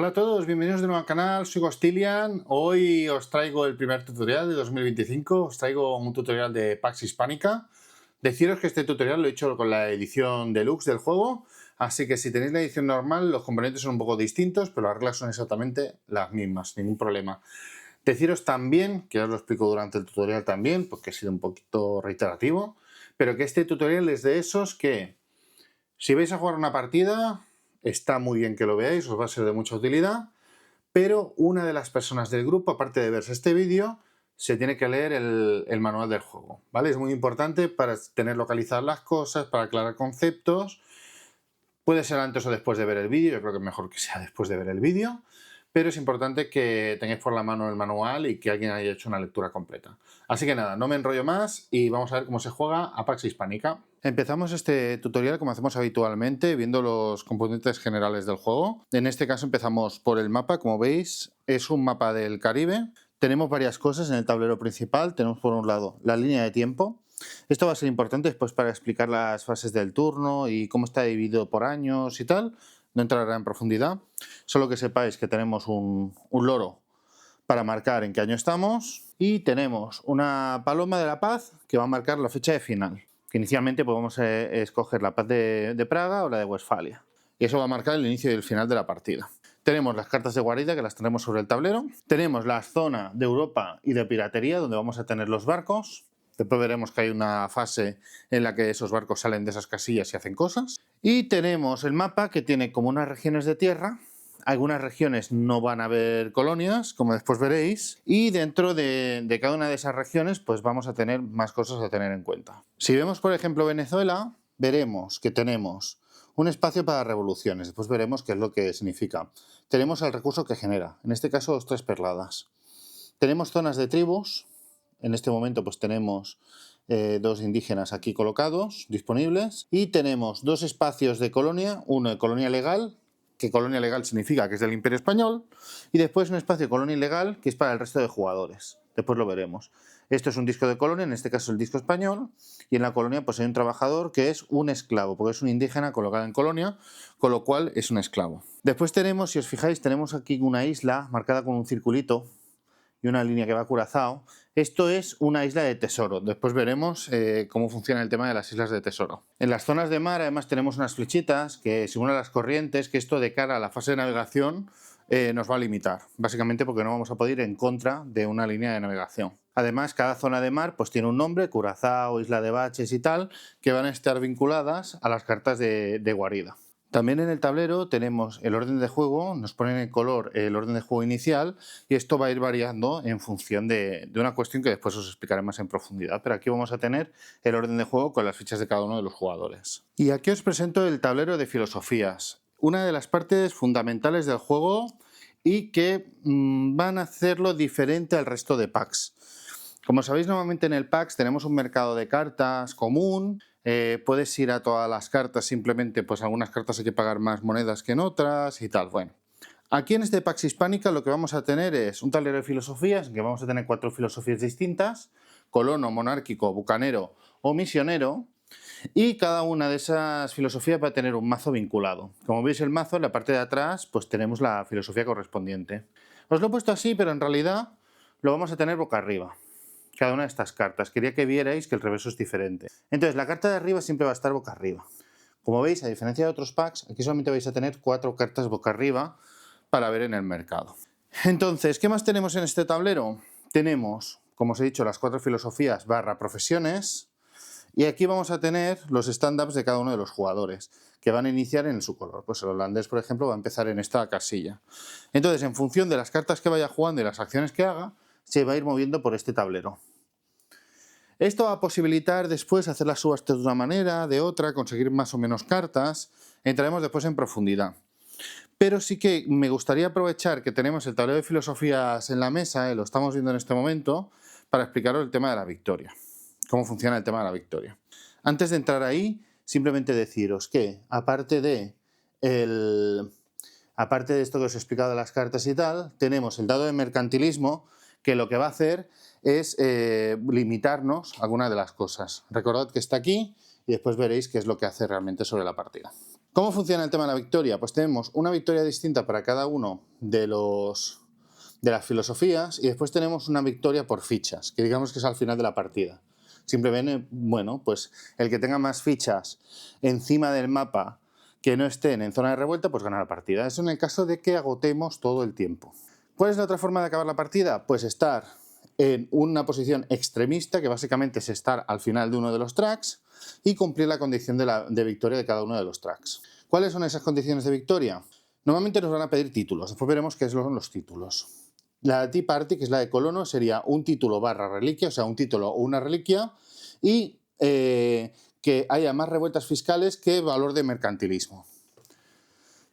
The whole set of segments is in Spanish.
Hola a todos, bienvenidos de nuevo al canal, soy Gostilian. Hoy os traigo el primer tutorial de 2025, os traigo un tutorial de Pax Hispánica. Deciros que este tutorial lo he hecho con la edición deluxe del juego, así que si tenéis la edición normal los componentes son un poco distintos, pero las reglas son exactamente las mismas, ningún problema. Deciros también, que os lo explico durante el tutorial también, porque he sido un poquito reiterativo, pero que este tutorial es de esos que, si vais a jugar una partida, está muy bien que lo veáis, os va a ser de mucha utilidad, pero una de las personas del grupo, aparte de verse este vídeo, se tiene que leer el manual del juego, ¿vale? Es muy importante para tener localizadas las cosas, para aclarar conceptos. Puede ser antes o después de ver el vídeo, yo creo que es mejor que sea después de ver el vídeo, pero es importante que tengáis por la mano el manual y que alguien haya hecho una lectura completa. Así que nada, no me enrollo más y vamos a ver cómo se juega a Pax Hispánica. Empezamos este tutorial como hacemos habitualmente, viendo los componentes generales del juego. En este caso empezamos por el mapa, como veis, es un mapa del Caribe. Tenemos varias cosas en el tablero principal. Tenemos por un lado la línea de tiempo. Esto va a ser importante después para explicar las fases del turno y cómo está dividido por años y tal. No entrará en profundidad. Solo que sepáis que tenemos un loro para marcar en qué año estamos. Y tenemos una paloma de la paz que va a marcar la fecha de final. Que inicialmente podemos escoger la paz de Praga o la de Westfalia. Y eso va a marcar el inicio y el final de la partida. Tenemos las cartas de guarida que las tenemos sobre el tablero. Tenemos la zona de Europa y de piratería donde vamos a tener los barcos. Después veremos que hay una fase en la que esos barcos salen de esas casillas y hacen cosas. Y tenemos el mapa que tiene como unas regiones de tierra. Algunas regiones no van a haber colonias, como después veréis. Y dentro de cada una de esas regiones pues vamos a tener más cosas a tener en cuenta. Si vemos por ejemplo Venezuela, veremos que tenemos un espacio para revoluciones. Después veremos qué es lo que significa. Tenemos el recurso que genera, en este caso 3 perladas. Tenemos zonas de tribus. En este momento pues tenemos 2 indígenas aquí colocados, disponibles. Y tenemos 2 espacios de colonia, uno de colonia legal, que colonia legal significa que es del Imperio Español, y después un espacio de colonia ilegal que es para el resto de jugadores. Después lo veremos. Esto es un disco de colonia, en este caso el disco español, y en la colonia pues hay un trabajador que es un esclavo, porque es un indígena colocado en colonia, con lo cual es un esclavo. Después tenemos, si os fijáis, tenemos aquí una isla marcada con un circulito y una línea que va a Curazao. Esto es una isla de tesoro. Después veremos cómo funciona el tema de las islas de tesoro. En las zonas de mar además tenemos unas flechitas que según las corrientes, que esto de cara a la fase de navegación nos va a limitar. Básicamente porque no vamos a poder ir en contra de una línea de navegación. Además, cada zona de mar pues tiene un nombre, Curazao, Isla de Baches y tal, que van a estar vinculadas a las cartas de guarida. También en el tablero tenemos el orden de juego, nos ponen en color el orden de juego inicial y esto va a ir variando en función de una cuestión que después os explicaré más en profundidad. Pero aquí vamos a tener el orden de juego con las fichas de cada uno de los jugadores. Y aquí os presento el tablero de filosofías, una de las partes fundamentales del juego y que van a hacerlo diferente al resto de packs. Como sabéis, normalmente en el PAX tenemos un mercado de cartas común. Puedes ir a todas las cartas, simplemente pues algunas cartas hay que pagar más monedas que en otras y tal. Bueno, aquí en este Pax Hispánica lo que vamos a tener es un tablero de filosofías, en que vamos a tener 4 filosofías distintas: colono, monárquico, bucanero o misionero. Y cada una de esas filosofías va a tener un mazo vinculado. Como veis el mazo, en la parte de atrás pues tenemos la filosofía correspondiente. Os lo he puesto así, pero en realidad lo vamos a tener boca arriba. Cada una de estas cartas. Quería que vierais que el reverso es diferente. Entonces, la carta de arriba siempre va a estar boca arriba. Como veis, a diferencia de otros packs, aquí solamente vais a tener 4 cartas boca arriba para ver en el mercado. Entonces, ¿qué más tenemos en este tablero? Tenemos, como os he dicho, las 4 filosofías / profesiones. Y aquí vamos a tener los stand-ups de cada uno de los jugadores, que van a iniciar en su color. Pues el holandés, por ejemplo, va a empezar en esta casilla. Entonces, en función de las cartas que vaya jugando y las acciones que haga, se va a ir moviendo por este tablero. Esto va a posibilitar después hacer las subastas de una manera, de otra, conseguir más o menos cartas. Entraremos después en profundidad. Pero sí que me gustaría aprovechar que tenemos el tablero de filosofías en la mesa, y lo estamos viendo en este momento, para explicaros el tema de la victoria. Cómo funciona el tema de la victoria. Antes de entrar ahí, simplemente deciros que, aparte de esto que os he explicado de las cartas y tal, tenemos el dado de mercantilismo, que lo que va a hacer es limitarnos alguna de las cosas. Recordad que está aquí y después veréis qué es lo que hace realmente sobre la partida. ¿Cómo funciona el tema de la victoria? Pues tenemos una victoria distinta para cada uno de las filosofías y después tenemos una victoria por fichas, que digamos que es al final de la partida. Simplemente, bueno, pues el que tenga más fichas encima del mapa que no estén en zona de revuelta, pues gana la partida. Eso en el caso de que agotemos todo el tiempo. ¿Cuál es la otra forma de acabar la partida? Pues estar en una posición extremista, que básicamente es estar al final de uno de los tracks y cumplir la condición de victoria de cada uno de los tracks. ¿Cuáles son esas condiciones de victoria? Normalmente nos van a pedir títulos, después veremos qué son los títulos. La Tea Party, que es la de colono, sería un título barra reliquia, o sea, un título o una reliquia, y que haya más revueltas fiscales que valor de mercantilismo.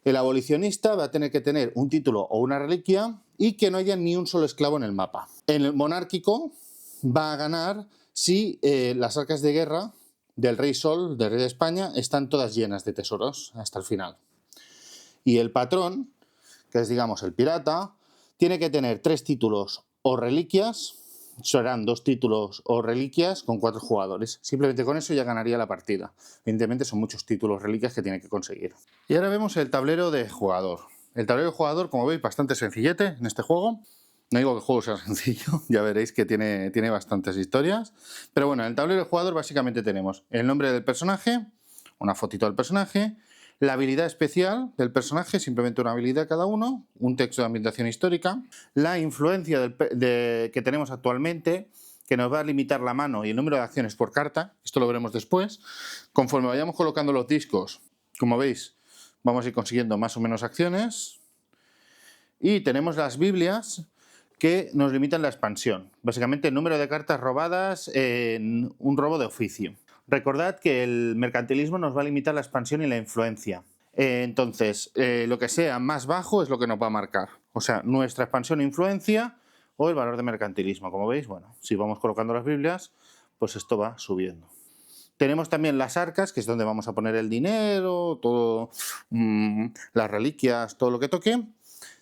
El abolicionista va a tener que tener un título o una reliquia y que no haya ni un solo esclavo en el mapa. En el monárquico va a ganar si las arcas de guerra del rey Sol, del rey de España, están todas llenas de tesoros hasta el final. Y el patrón, que es digamos el pirata, tiene que tener 3 títulos o reliquias, serán 2 títulos o reliquias con 4 jugadores. Simplemente con eso ya ganaría la partida. Evidentemente son muchos títulos reliquias que tiene que conseguir. Y ahora vemos el tablero de jugador. El tablero de jugador, como veis, bastante sencillete en este juego. No digo que el juego sea sencillo, ya veréis que tiene bastantes historias. Pero bueno, en el tablero de jugador básicamente tenemos el nombre del personaje, una fotito del personaje, la habilidad especial del personaje, simplemente una habilidad cada uno, un texto de ambientación histórica, la influencia que tenemos actualmente, que nos va a limitar la mano y el número de acciones por carta, esto lo veremos después. Conforme vayamos colocando los discos, como veis, vamos a ir consiguiendo más o menos acciones. Y tenemos las Biblias, que nos limitan la expansión. Básicamente el número de cartas robadas en un robo de oficio. Recordad que el mercantilismo nos va a limitar la expansión y la influencia. Entonces, lo que sea más bajo es lo que nos va a marcar. O sea, nuestra expansión e influencia o el valor de mercantilismo. Como veis, bueno, si vamos colocando las Biblias, pues esto va subiendo. Tenemos también las arcas, que es donde vamos a poner el dinero, todo, las reliquias, todo lo que toque.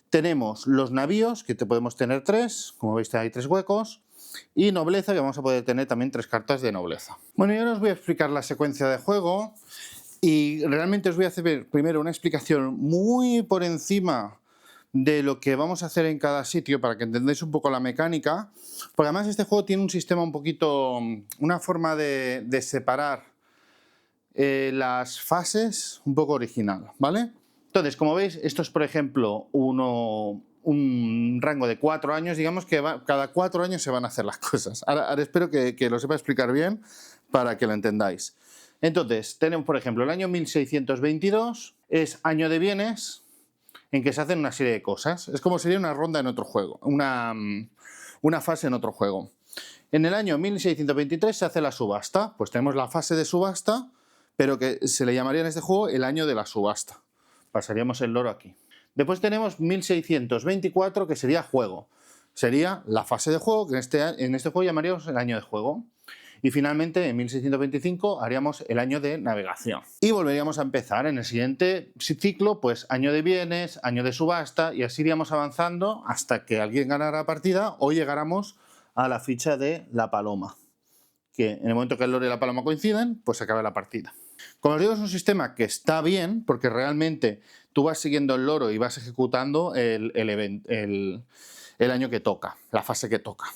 Tenemos los navíos, que podemos tener 3, como veis hay 3 huecos, y nobleza, que vamos a poder tener también 3 cartas de nobleza. Bueno, yo ahora os voy a explicar la secuencia de juego y realmente os voy a hacer primero una explicación muy por encima de lo que vamos a hacer en cada sitio para que entendáis un poco la mecánica, porque además este juego tiene un sistema un poquito, una forma de separar las fases un poco original, ¿vale? Entonces, como veis, esto es, por ejemplo, un rango de 4 años, digamos que cada 4 años se van a hacer las cosas. Ahora espero que lo sepa explicar bien para que lo entendáis. Entonces, tenemos, por ejemplo, el año 1622 es año de bienes en que se hacen una serie de cosas. Es como sería una ronda en otro juego, una fase en otro juego. En el año 1623 se hace la subasta. Pues tenemos la fase de subasta, pero que se le llamaría en este juego el año de la subasta. Pasaríamos el loro aquí. Después tenemos 1624, que sería juego. Sería la fase de juego, que en este juego llamaríamos el año de juego. Y finalmente, en 1625, haríamos el año de navegación. Y volveríamos a empezar en el siguiente ciclo, pues año de bienes, año de subasta, y así iríamos avanzando hasta que alguien ganara la partida o llegáramos a la ficha de la paloma, que en el momento que el loro y la paloma coinciden, pues se acaba la partida. Como os digo, es un sistema que está bien, porque realmente tú vas siguiendo el loro y vas ejecutando el año que toca, la fase que toca.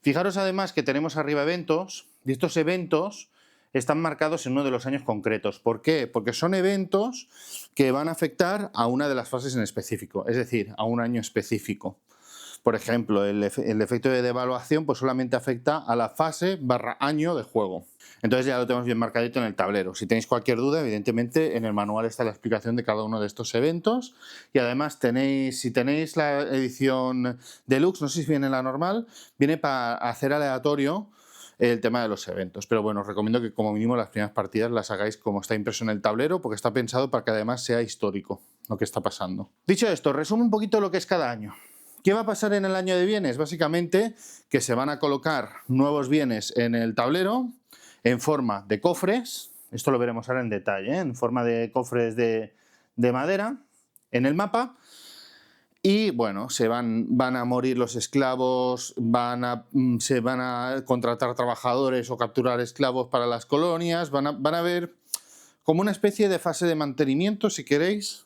Fijaros además que tenemos arriba eventos, y estos eventos están marcados en uno de los años concretos. ¿Por qué? Porque son eventos que van a afectar a una de las fases en específico, es decir, a un año específico. Por ejemplo, el efecto de devaluación pues solamente afecta a la fase / año de juego. Entonces ya lo tenemos bien marcadito en el tablero. Si tenéis cualquier duda, evidentemente en el manual está la explicación de cada uno de estos eventos. Y además si tenéis la edición deluxe, no sé si viene la normal, viene para hacer aleatorio el tema de los eventos. Pero bueno, os recomiendo que como mínimo las primeras partidas las hagáis como está impreso en el tablero, porque está pensado para que además sea histórico lo que está pasando. Dicho esto, resumo un poquito lo que es cada año. ¿Qué va a pasar en el año de bienes? Básicamente que se van a colocar nuevos bienes en el tablero en forma de cofres, esto lo veremos ahora en detalle, en forma de cofres de madera en el mapa. Y bueno, van a morir los esclavos, se van a contratar trabajadores o capturar esclavos para las colonias, van a haber como una especie de fase de mantenimiento, si queréis,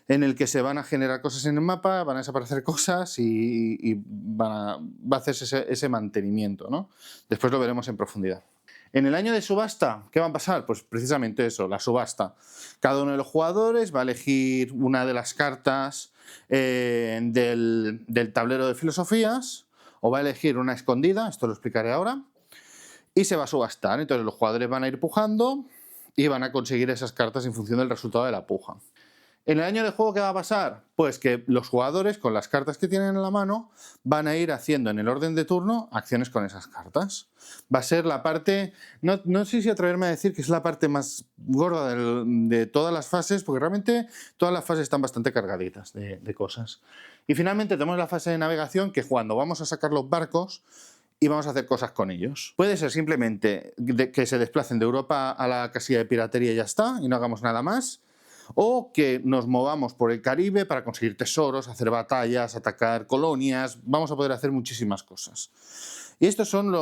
en el que se van a generar cosas en el mapa, van a desaparecer cosas y va a hacerse ese mantenimiento, ¿no? Después lo veremos en profundidad. En el año de subasta, ¿qué va a pasar? Pues precisamente eso, la subasta. Cada uno de los jugadores va a elegir una de las cartas del tablero de filosofías, o va a elegir una escondida, esto lo explicaré ahora, y se va a subastar. Entonces los jugadores van a ir pujando y van a conseguir esas cartas en función del resultado de la puja. En el año de juego, ¿qué va a pasar? Pues que los jugadores, con las cartas que tienen en la mano, van a ir haciendo en el orden de turno acciones con esas cartas. Va a ser la parte, no sé si atreverme a decir que es la parte más gorda de todas las fases, porque realmente todas las fases están bastante cargaditas de cosas. Y finalmente tenemos la fase de navegación, que es cuando vamos a sacar los barcos y vamos a hacer cosas con ellos. Puede ser simplemente que se desplacen de Europa a la casilla de piratería y ya está, y no hagamos nada más. O que nos movamos por el Caribe para conseguir tesoros, hacer batallas, atacar colonias. Vamos a poder hacer muchísimas cosas. Y estos son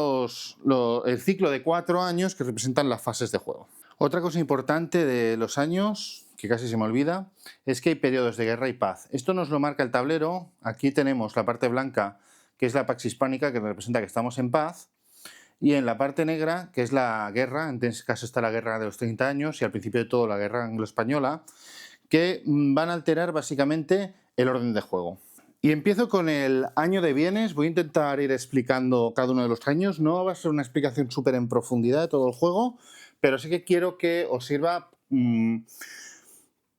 el ciclo de 4 años que representan las fases de juego. Otra cosa importante de los años, que casi se me olvida, es que hay periodos de guerra y paz. Esto nos lo marca el tablero. Aquí tenemos la parte blanca, que es la Pax Hispánica, que representa que estamos en paz. Y en la parte negra, que es la guerra, en este caso está la guerra de los 30 años y al principio de todo la guerra anglo-española, que van a alterar básicamente el orden de juego. Y empiezo con el año de bienes. Voy a intentar ir explicando cada uno de los años. No va a ser una explicación súper en profundidad de todo el juego, pero sí que quiero que os sirva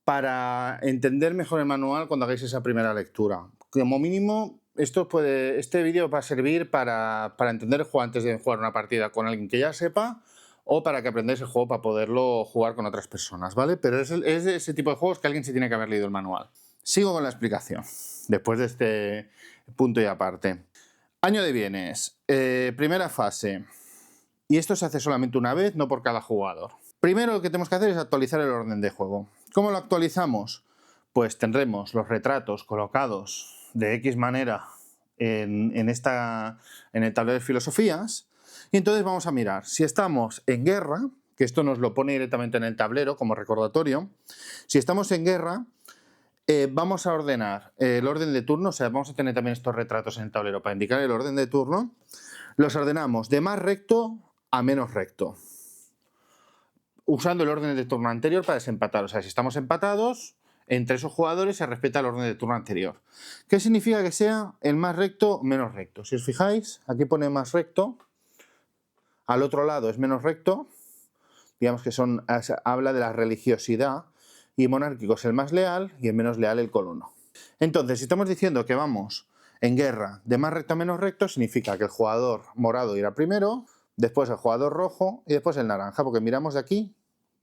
para entender mejor el manual cuando hagáis esa primera lectura. Como mínimo, este vídeo va a servir para entender el juego antes de jugar una partida con alguien que ya sepa, o para que aprendáis el juego para poderlo jugar con otras personas, ¿vale? Pero es de ese tipo de juegos que alguien se tiene que haber leído el manual. Sigo con la explicación, después de este punto y aparte. Año de bienes, primera fase. Y esto se hace solamente una vez, no por cada jugador. Primero lo que tenemos que hacer es actualizar el orden de juego. ¿Cómo lo actualizamos? Pues tendremos los retratos colocados de X manera en el tablero de filosofías, y entonces vamos a mirar si estamos en guerra, que esto nos lo pone directamente en el tablero como recordatorio. Si estamos en guerra, vamos a ordenar el orden de turno, o sea, vamos a tener también estos retratos en el tablero para indicar el orden de turno. Los ordenamos de más recto a menos recto, usando el orden de turno anterior para desempatar. O sea, si estamos empatados, entre esos jugadores se respeta el orden de turno anterior. ¿Qué significa que sea el más recto o menos recto? Si os fijáis, aquí pone más recto, al otro lado es menos recto, digamos que habla de la religiosidad, y monárquico es el más leal y el menos leal el colono. Entonces, si estamos diciendo que vamos en guerra de más recto a menos recto, significa que el jugador morado irá primero, después el jugador rojo y después el naranja, porque miramos de aquí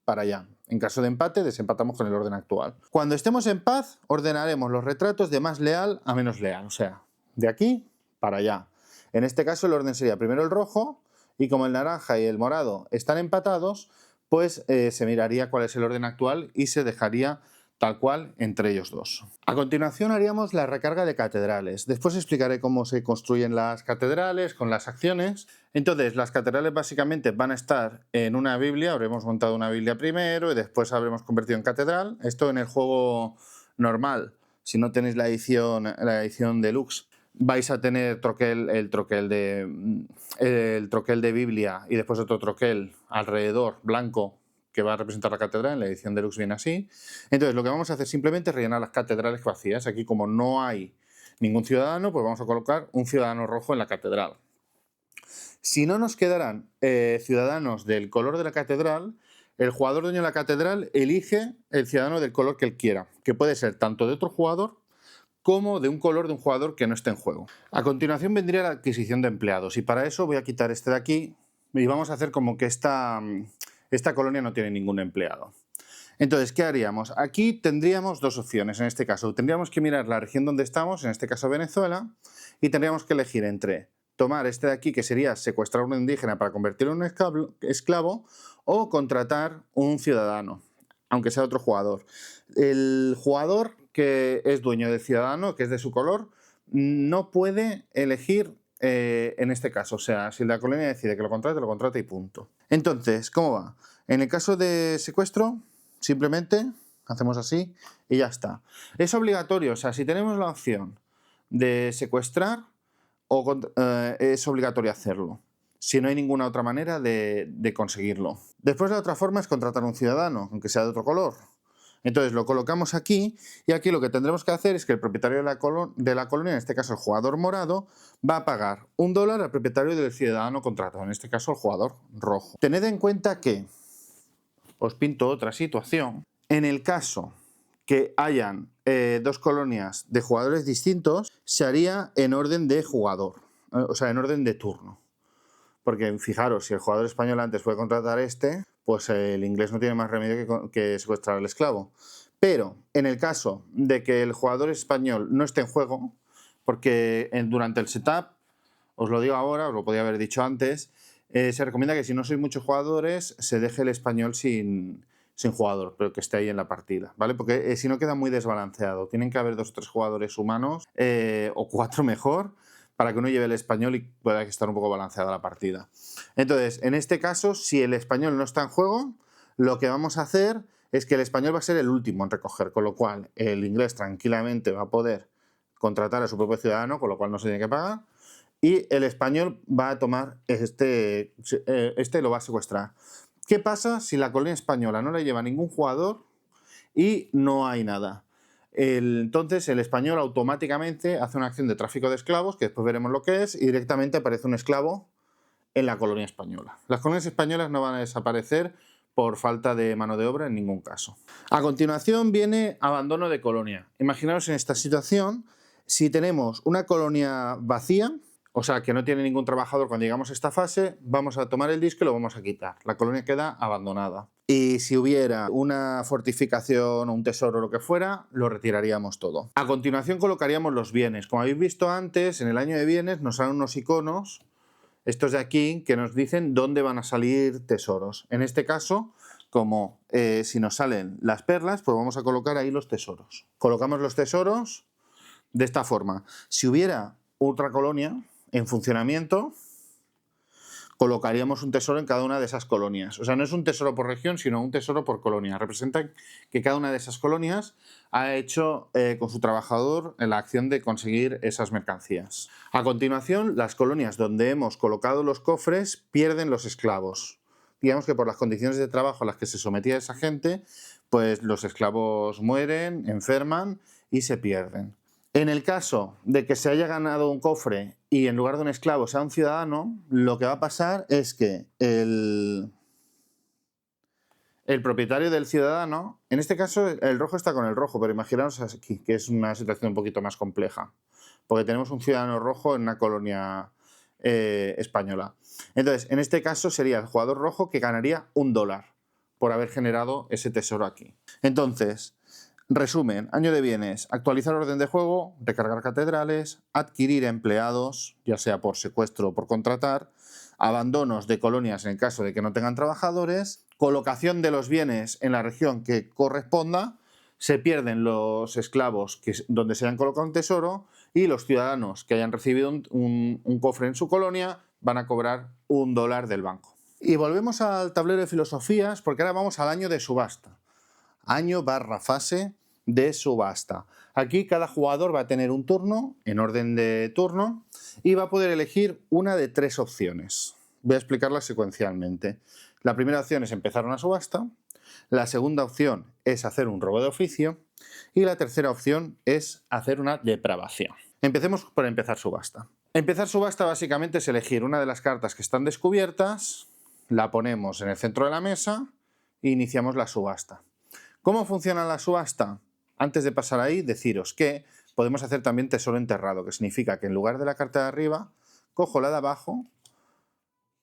para allá. En caso de empate, desempatamos con el orden actual. Cuando estemos en paz, ordenaremos los retratos de más leal a menos leal, o sea, de aquí para allá. En este caso el orden sería primero el rojo, y como el naranja y el morado están empatados, pues se miraría cuál es el orden actual y se dejaría tal cual entre ellos dos. A continuación haríamos la recarga de catedrales. Después explicaré cómo se construyen las catedrales con las acciones. Entonces, las catedrales básicamente van a estar en una Biblia. Habremos montado una Biblia primero y después habremos convertido en catedral. Esto en el juego normal. Si no tenéis la edición deluxe, vais a tener el troquel de Biblia y después otro troquel alrededor blanco que va a representar la catedral. En la edición deluxe viene así. Entonces lo que vamos a hacer simplemente es rellenar las catedrales vacías. Aquí, como no hay ningún ciudadano, pues vamos a colocar un ciudadano rojo en la catedral. Si no nos quedaran ciudadanos del color de la catedral, el jugador dueño de la catedral elige el ciudadano del color que él quiera, que puede ser tanto de otro jugador como de un color de un jugador que no esté en juego. A continuación vendría la adquisición de empleados, y para eso voy a quitar este de aquí y vamos a hacer como que esta colonia no tiene ningún empleado. Entonces, ¿qué haríamos? Aquí tendríamos dos opciones en este caso. Tendríamos que mirar la región donde estamos, en este caso Venezuela, y tendríamos que elegir entre tomar este de aquí, que sería secuestrar a un indígena para convertirlo en un esclavo, o contratar un ciudadano, aunque sea otro jugador. El jugador que es dueño del ciudadano, que es de su color, no puede elegir en este caso. O sea, si la colonia decide que lo contrate y punto. Entonces, ¿cómo va? En el caso de secuestro, simplemente hacemos así y ya está. Es obligatorio, o sea, si tenemos la opción de secuestrar, es obligatorio hacerlo, si no hay ninguna otra manera de conseguirlo. Después la otra forma es contratar a un ciudadano, aunque sea de otro color. Entonces lo colocamos aquí y aquí lo que tendremos que hacer es que el propietario de la colonia, en este caso el jugador morado, va a pagar $1 al propietario del ciudadano contratado, en este caso el jugador rojo. Tened en cuenta que os pinto otra situación. En el caso que hayan dos colonias de jugadores distintos, se haría en orden de jugador, o sea, en orden de turno. Porque fijaros, si el jugador español antes puede contratar pues el inglés no tiene más remedio que secuestrar al esclavo. Pero en el caso de que el jugador español no esté en juego, porque durante el setup, os lo digo ahora, os lo podía haber dicho antes, se recomienda que si no sois muchos jugadores, se deje el español sin jugador, pero que esté ahí en la partida, ¿vale? Porque si no queda muy desbalanceado. Tienen que haber 2 o 3 jugadores humanos, o 4 mejor, para que uno lleve el español y pueda estar un poco balanceada la partida. Entonces, en este caso, si el español no está en juego, lo que vamos a hacer es que el español va a ser el último en recoger, con lo cual el inglés tranquilamente va a poder contratar a su propio ciudadano, con lo cual no se tiene que pagar, y el español va a tomar lo va a secuestrar. ¿Qué pasa si la colonia española no le lleva ningún jugador y no hay nada? Entonces el español automáticamente hace una acción de tráfico de esclavos, que después veremos lo que es, y directamente aparece un esclavo en la colonia española. Las colonias españolas no van a desaparecer por falta de mano de obra en ningún caso. A continuación viene abandono de colonia. Imaginaos en esta situación, si tenemos una colonia vacía, o sea, que no tiene ningún trabajador cuando llegamos a esta fase, vamos a tomar el disco y lo vamos a quitar. La colonia queda abandonada. Y si hubiera una fortificación o un tesoro o lo que fuera, lo retiraríamos todo. A continuación colocaríamos los bienes. Como habéis visto antes, en el año de bienes nos salen unos iconos, estos de aquí, que nos dicen dónde van a salir tesoros. En este caso, como si nos salen las perlas, pues vamos a colocar ahí los tesoros. Colocamos los tesoros de esta forma. Si hubiera otra colonia en funcionamiento, colocaríamos un tesoro en cada una de esas colonias. O sea, no es un tesoro por región, sino un tesoro por colonia. Representa que cada una de esas colonias ha hecho con su trabajador la acción de conseguir esas mercancías. A continuación, las colonias donde hemos colocado los cofres pierden los esclavos. Digamos que por las condiciones de trabajo a las que se sometía esa gente, pues los esclavos mueren, enferman y se pierden. En el caso de que se haya ganado un cofre y en lugar de un esclavo sea un ciudadano, lo que va a pasar es que el propietario del ciudadano, en este caso el rojo está con el rojo, pero imaginaos aquí, que es una situación un poquito más compleja, porque tenemos un ciudadano rojo en una colonia española. Entonces, en este caso sería el jugador rojo que ganaría $1 por haber generado ese tesoro aquí. Entonces, resumen, año de bienes, actualizar orden de juego, recargar catedrales, adquirir empleados, ya sea por secuestro o por contratar, abandonos de colonias en el caso de que no tengan trabajadores, colocación de los bienes en la región que corresponda, se pierden los esclavos donde se hayan colocado un tesoro y los ciudadanos que hayan recibido un cofre en su colonia van a cobrar $1 del banco. Y volvemos al tablero de filosofías porque ahora vamos al año de subasta. Año/fase de subasta. Aquí cada jugador va a tener un turno, en orden de turno, y va a poder elegir una de 3 opciones. Voy a explicarlas secuencialmente. La primera opción es empezar una subasta, la segunda opción es hacer un robo de oficio y la tercera opción es hacer una depravación. Empecemos por empezar subasta. Empezar subasta básicamente es elegir una de las cartas que están descubiertas, la ponemos en el centro de la mesa e iniciamos la subasta. ¿Cómo funciona la subasta? Antes de pasar ahí, deciros que podemos hacer también tesoro enterrado, que significa que en lugar de la carta de arriba, cojo la de abajo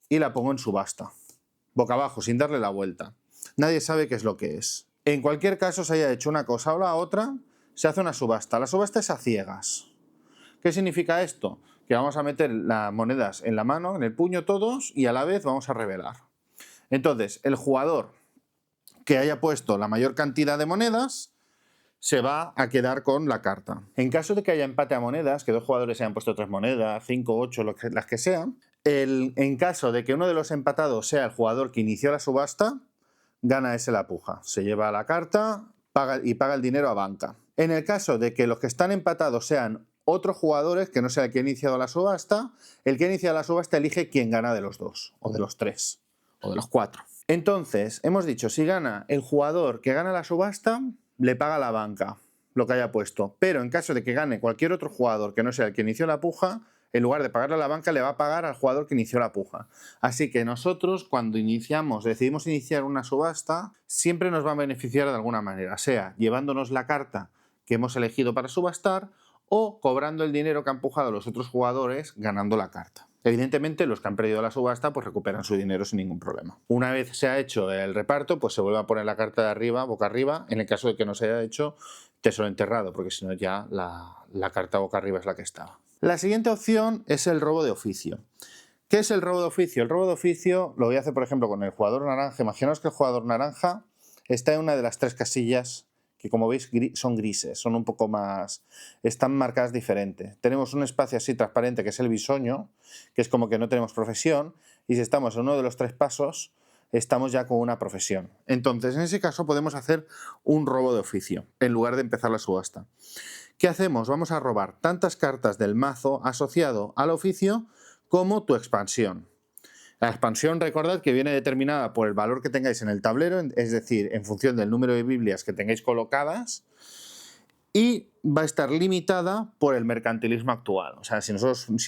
y la pongo en subasta, boca abajo, sin darle la vuelta. Nadie sabe qué es lo que es. En cualquier caso, se haya hecho una cosa o la otra, se hace una subasta. La subasta es a ciegas. ¿Qué significa esto? Que vamos a meter las monedas en la mano, en el puño todos, y a la vez vamos a revelar. Entonces, el jugador que haya puesto la mayor cantidad de monedas se va a quedar con la carta. En caso de que haya empate a monedas, que 2 jugadores hayan puesto 3 monedas, 5, 8, las que sean, en caso de que uno de los empatados sea el jugador que inició la subasta, gana ese la puja. Se lleva la carta paga el dinero a banca. En el caso de que los que están empatados sean otros jugadores, que no sea el que ha iniciado la subasta, el que ha iniciado la subasta elige quién gana de los dos, o de los tres, o de los cuatro. Entonces, hemos dicho, si gana el jugador que gana la subasta, le paga la banca lo que haya puesto. Pero en caso de que gane cualquier otro jugador que no sea el que inició la puja, en lugar de pagarle a la banca, le va a pagar al jugador que inició la puja. Así que nosotros, cuando decidimos iniciar una subasta, siempre nos va a beneficiar de alguna manera, sea llevándonos la carta que hemos elegido para subastar o cobrando el dinero que han pujado los otros jugadores ganando la carta. Evidentemente, los que han perdido la subasta pues recuperan su dinero sin ningún problema. Una vez se ha hecho el reparto, pues se vuelve a poner la carta de arriba, boca arriba, en el caso de que no se haya hecho tesoro enterrado, porque si no ya la carta boca arriba es la que estaba. La siguiente opción es el robo de oficio. ¿Qué es el robo de oficio? El robo de oficio lo voy a hacer, por ejemplo, con el jugador naranja. Imaginaos que el jugador naranja está en una de las tres casillas que, como veis, son grises, son un poco más, están marcadas diferente. Tenemos un espacio así transparente que es el bisoño, que es como que no tenemos profesión, y si estamos en uno de los tres pasos, estamos ya con una profesión. Entonces, en ese caso podemos hacer un robo de oficio, en lugar de empezar la subasta. ¿Qué hacemos? Vamos a robar tantas cartas del mazo asociado al oficio como tu expansión. La expansión, recordad que viene determinada por el valor que tengáis en el tablero, es decir, en función del número de Biblias que tengáis colocadas, y va a estar limitada por el mercantilismo actual. O sea, si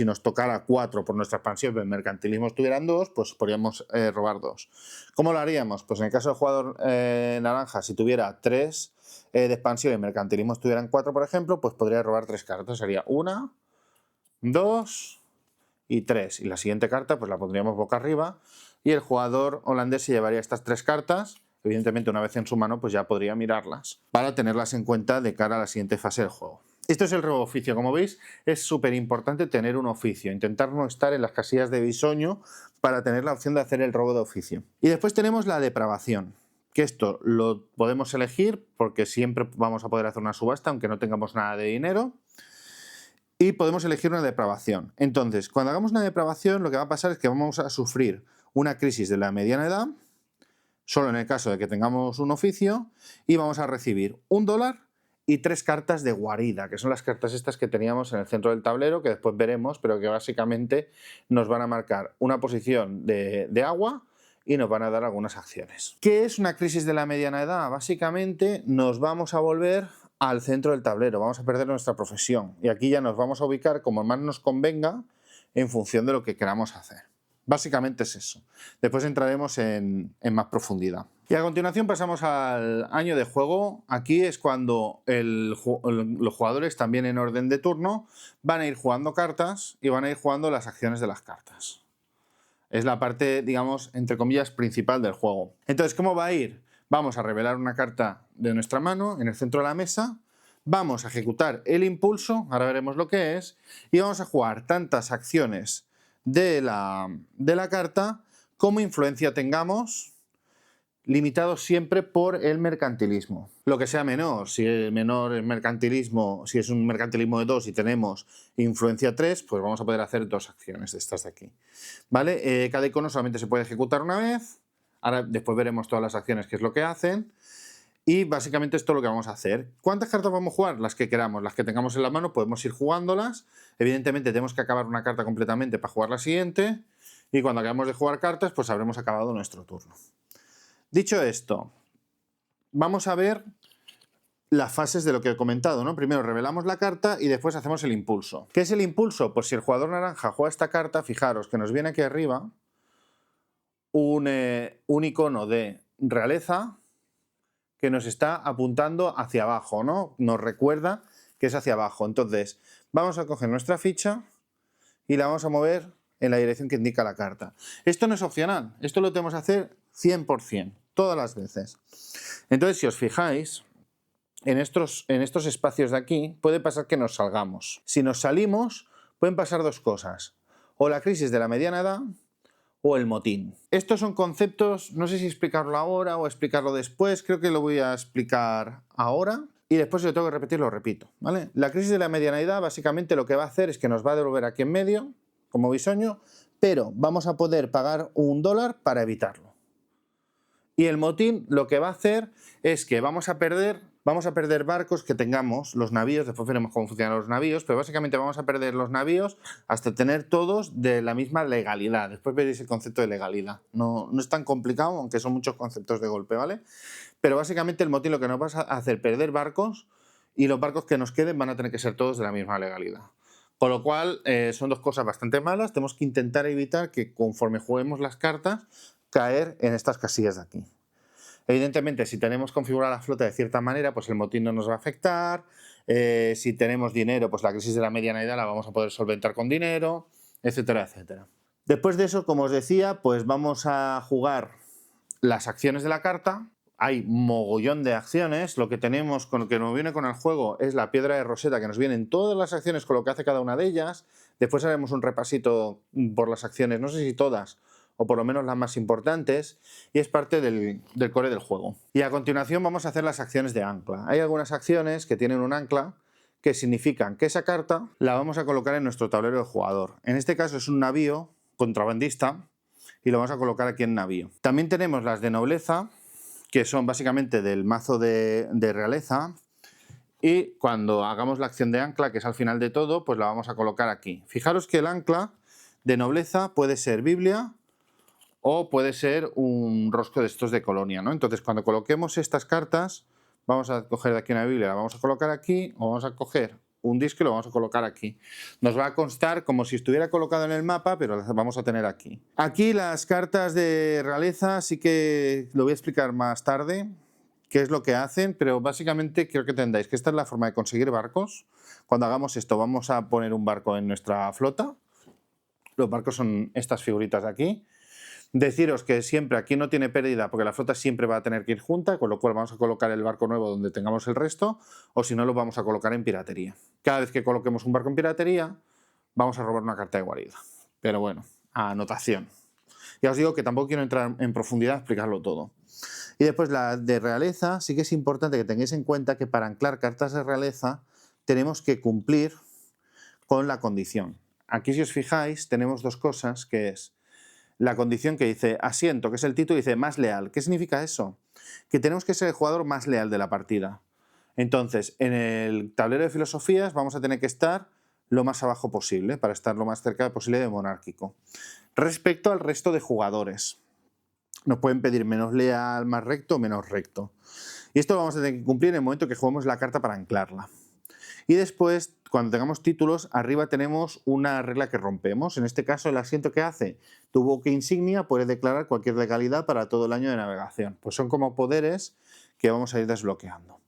nos tocara 4 por nuestra expansión, pero el mercantilismo estuvieran 2, pues podríamos robar 2. ¿Cómo lo haríamos? Pues en el caso del jugador naranja, si tuviera 3 de expansión y el mercantilismo estuvieran 4, por ejemplo, pues podría robar 3 cartas. Sería 1, 2 y 3. Y la siguiente carta pues la pondríamos boca arriba y el jugador holandés se llevaría estas 3 cartas. Evidentemente, una vez en su mano, pues ya podría mirarlas para tenerlas en cuenta de cara a la siguiente fase del juego. Esto es el robo de oficio. Como veis, es súper importante tener un oficio, intentar no estar en las casillas de bisoño para tener la opción de hacer el robo de oficio. Y después tenemos la depravación, que esto lo podemos elegir porque siempre vamos a poder hacer una subasta aunque no tengamos nada de dinero. Y podemos elegir una depravación. Entonces, cuando hagamos una depravación, lo que va a pasar es que vamos a sufrir una crisis de la mediana edad, solo en el caso de que tengamos un oficio, y vamos a recibir $1 y 3 cartas de guarida, que son las cartas estas que teníamos en el centro del tablero, que después veremos, pero que básicamente nos van a marcar una posición de agua y nos van a dar algunas acciones. ¿Qué es una crisis de la mediana edad? Básicamente nos vamos a volver al centro del tablero, vamos a perder nuestra profesión y aquí ya nos vamos a ubicar como más nos convenga en función de lo que queramos hacer. Básicamente es eso. Después entraremos en más profundidad. Y a continuación pasamos al año de juego. Aquí es cuando los jugadores, también en orden de turno, van a ir jugando cartas y van a ir jugando las acciones de las cartas. Es la parte, digamos, entre comillas, principal del juego. Entonces, ¿cómo va a ir? Vamos a revelar una carta de nuestra mano en el centro de la mesa, vamos a ejecutar el impulso, ahora veremos lo que es, y vamos a jugar tantas acciones de la carta como influencia tengamos, limitado siempre por el mercantilismo. Lo que sea menor, si el menor es mercantilismo, si es un mercantilismo de 2 y tenemos influencia 3, pues vamos a poder hacer 2 acciones de estas de aquí. ¿Vale? Cada icono solamente se puede ejecutar una vez. Ahora después veremos todas las acciones, qué es lo que hacen. Y básicamente esto es lo que vamos a hacer. ¿Cuántas cartas vamos a jugar? Las que queramos, las que tengamos en la mano, podemos ir jugándolas. Evidentemente tenemos que acabar una carta completamente para jugar la siguiente. Y cuando acabemos de jugar cartas, pues habremos acabado nuestro turno. Dicho esto, vamos a ver las fases de lo que he comentado, ¿no? Primero revelamos la carta y después hacemos el impulso. ¿Qué es el impulso? Pues si el jugador naranja juega esta carta, fijaros que nos viene aquí arriba un icono de realeza que nos está apuntando hacia abajo, ¿no? Nos recuerda que es hacia abajo. Entonces, vamos a coger nuestra ficha y la vamos a mover en la dirección que indica la carta. Esto no es opcional, esto lo tenemos que hacer 100%, todas las veces. Entonces, si os fijáis, en estos espacios de aquí puede pasar que nos salgamos. Si nos salimos, pueden pasar dos cosas, o la crisis de la mediana edad o el motín. Estos son conceptos, no sé si explicarlo ahora o explicarlo después, creo que lo voy a explicar ahora y después si lo tengo que repetir lo repito, ¿vale? La crisis de la mediana edad básicamente lo que va a hacer es que nos va a devolver aquí en medio, como bisoño, pero vamos a poder pagar $1 para evitarlo. Y el motín lo que va a hacer es que vamos a perder barcos que tengamos, los navíos, después veremos cómo funcionan los navíos, pero básicamente vamos a perder los navíos hasta tener todos de la misma legalidad. Después veréis el concepto de legalidad. No es tan complicado, aunque son muchos conceptos de golpe, ¿vale? Pero básicamente el motín lo que nos va a hacer perder barcos, y los barcos que nos queden van a tener que ser todos de la misma legalidad. Con lo cual son dos cosas bastante malas. Tenemos que intentar evitar que conforme juguemos las cartas caer en estas casillas de aquí. Evidentemente, si tenemos configurada la flota de cierta manera, pues el motín no nos va a afectar. Si tenemos dinero, pues la crisis de la mediana la vamos a poder solventar con dinero, etcétera, etcétera. Después de eso, como os decía, pues vamos a jugar las acciones de la carta. Hay mogollón de acciones. Lo que tenemos, con lo que nos viene con el juego, es la piedra de Rosetta, que nos vienen todas las acciones con lo que hace cada una de ellas. Después haremos un repasito por las acciones, no sé si todas, o por lo menos las más importantes, y es parte del core del juego. Y a continuación vamos a hacer las acciones de ancla. Hay algunas acciones que tienen un ancla que significan que esa carta la vamos a colocar en nuestro tablero de jugador. En este caso es un navío contrabandista y lo vamos a colocar aquí en navío. También tenemos las de nobleza, que son básicamente del mazo de realeza, y cuando hagamos la acción de ancla, que es al final de todo, pues la vamos a colocar aquí. Fijaros que el ancla de nobleza puede ser Biblia o puede ser un rosco de estos de colonia, ¿no? Entonces, cuando coloquemos estas cartas, vamos a coger de aquí una Biblia, la vamos a colocar aquí, o vamos a coger un disco y lo vamos a colocar aquí. Nos va a constar como si estuviera colocado en el mapa, pero las vamos a tener aquí. Aquí las cartas de realeza sí que lo voy a explicar más tarde, qué es lo que hacen, pero básicamente quiero que entendáis que esta es la forma de conseguir barcos. Cuando hagamos esto vamos a poner un barco en nuestra flota. Los barcos son estas figuritas de aquí. Deciros que siempre aquí no tiene pérdida porque la flota siempre va a tener que ir junta, con lo cual vamos a colocar el barco nuevo donde tengamos el resto, o si no lo vamos a colocar en piratería. Cada vez que coloquemos un barco en piratería vamos a robar una carta de guarida. Pero bueno, a anotación. Ya os digo que tampoco quiero entrar en profundidad a explicarlo todo. Y después la de realeza, sí que es importante que tengáis en cuenta que para anclar cartas de realeza tenemos que cumplir con la condición. Aquí si os fijáis tenemos dos cosas, que es la condición que dice asiento, que es el título, dice más leal. ¿Qué significa eso? Que tenemos que ser el jugador más leal de la partida. Entonces, en el tablero de filosofías vamos a tener que estar lo más abajo posible, para estar lo más cerca posible de monárquico. Respecto al resto de jugadores, nos pueden pedir menos leal, más recto o menos recto. Y esto lo vamos a tener que cumplir en el momento que juguemos la carta para anclarla. Y después, cuando tengamos títulos, arriba tenemos una regla que rompemos. En este caso, el asiento que hace tu buque insignia puede declarar cualquier legalidad para todo el año de navegación. Pues son como poderes que vamos a ir desbloqueando.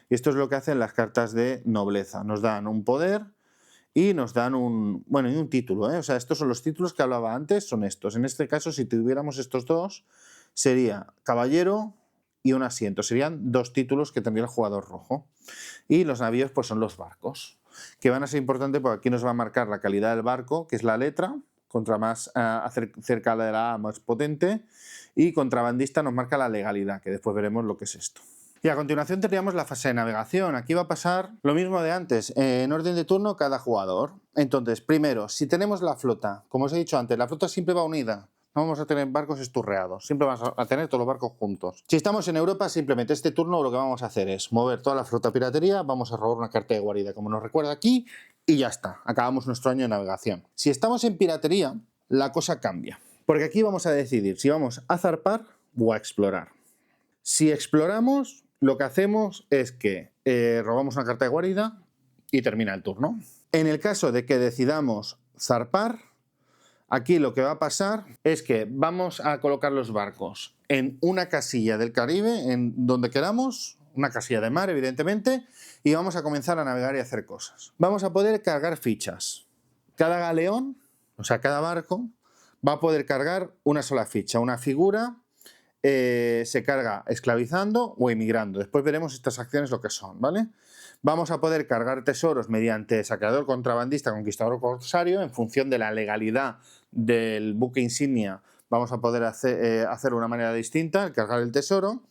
Y esto es lo que hacen las cartas de nobleza. Nos dan un poder y nos dan un título, ¿eh? O sea, estos son los títulos que hablaba antes, son estos. En este caso, si tuviéramos estos dos, sería caballero y un asiento. Serían dos títulos que tendría el jugador rojo. Y los navíos pues son los barcos, que van a ser importantes porque aquí nos va a marcar la calidad del barco, que es la letra, contra más cerca de la A más potente, y contrabandista nos marca la legalidad, que después veremos lo que es esto. Y a continuación tendríamos la fase de navegación. Aquí va a pasar lo mismo de antes, en orden de turno cada jugador. Entonces, primero, si tenemos la flota, como os he dicho antes, la flota siempre va unida. No vamos a tener barcos esturreados, siempre vamos a tener todos los barcos juntos. Si estamos en Europa, simplemente este turno lo que vamos a hacer es mover toda la flota piratería, vamos a robar una carta de guarida, como nos recuerda aquí, y ya está, acabamos nuestro año de navegación. Si estamos en piratería, la cosa cambia, porque aquí vamos a decidir si vamos a zarpar o a explorar. Si exploramos, lo que hacemos es que robamos una carta de guarida y termina el turno. En el caso de que decidamos zarpar, aquí lo que va a pasar es que vamos a colocar los barcos en una casilla del Caribe, en donde queramos, una casilla de mar evidentemente, y vamos a comenzar a navegar y a hacer cosas. Vamos a poder cargar fichas. Cada galeón, o sea, cada barco, va a poder cargar una sola ficha, una figura. Se carga esclavizando o emigrando. Después veremos estas acciones lo que son, ¿vale? Vamos a poder cargar tesoros mediante saqueador, contrabandista, conquistador o corsario. En función de la legalidad del buque insignia vamos a poder hacer una manera distinta, el cargar el tesoro.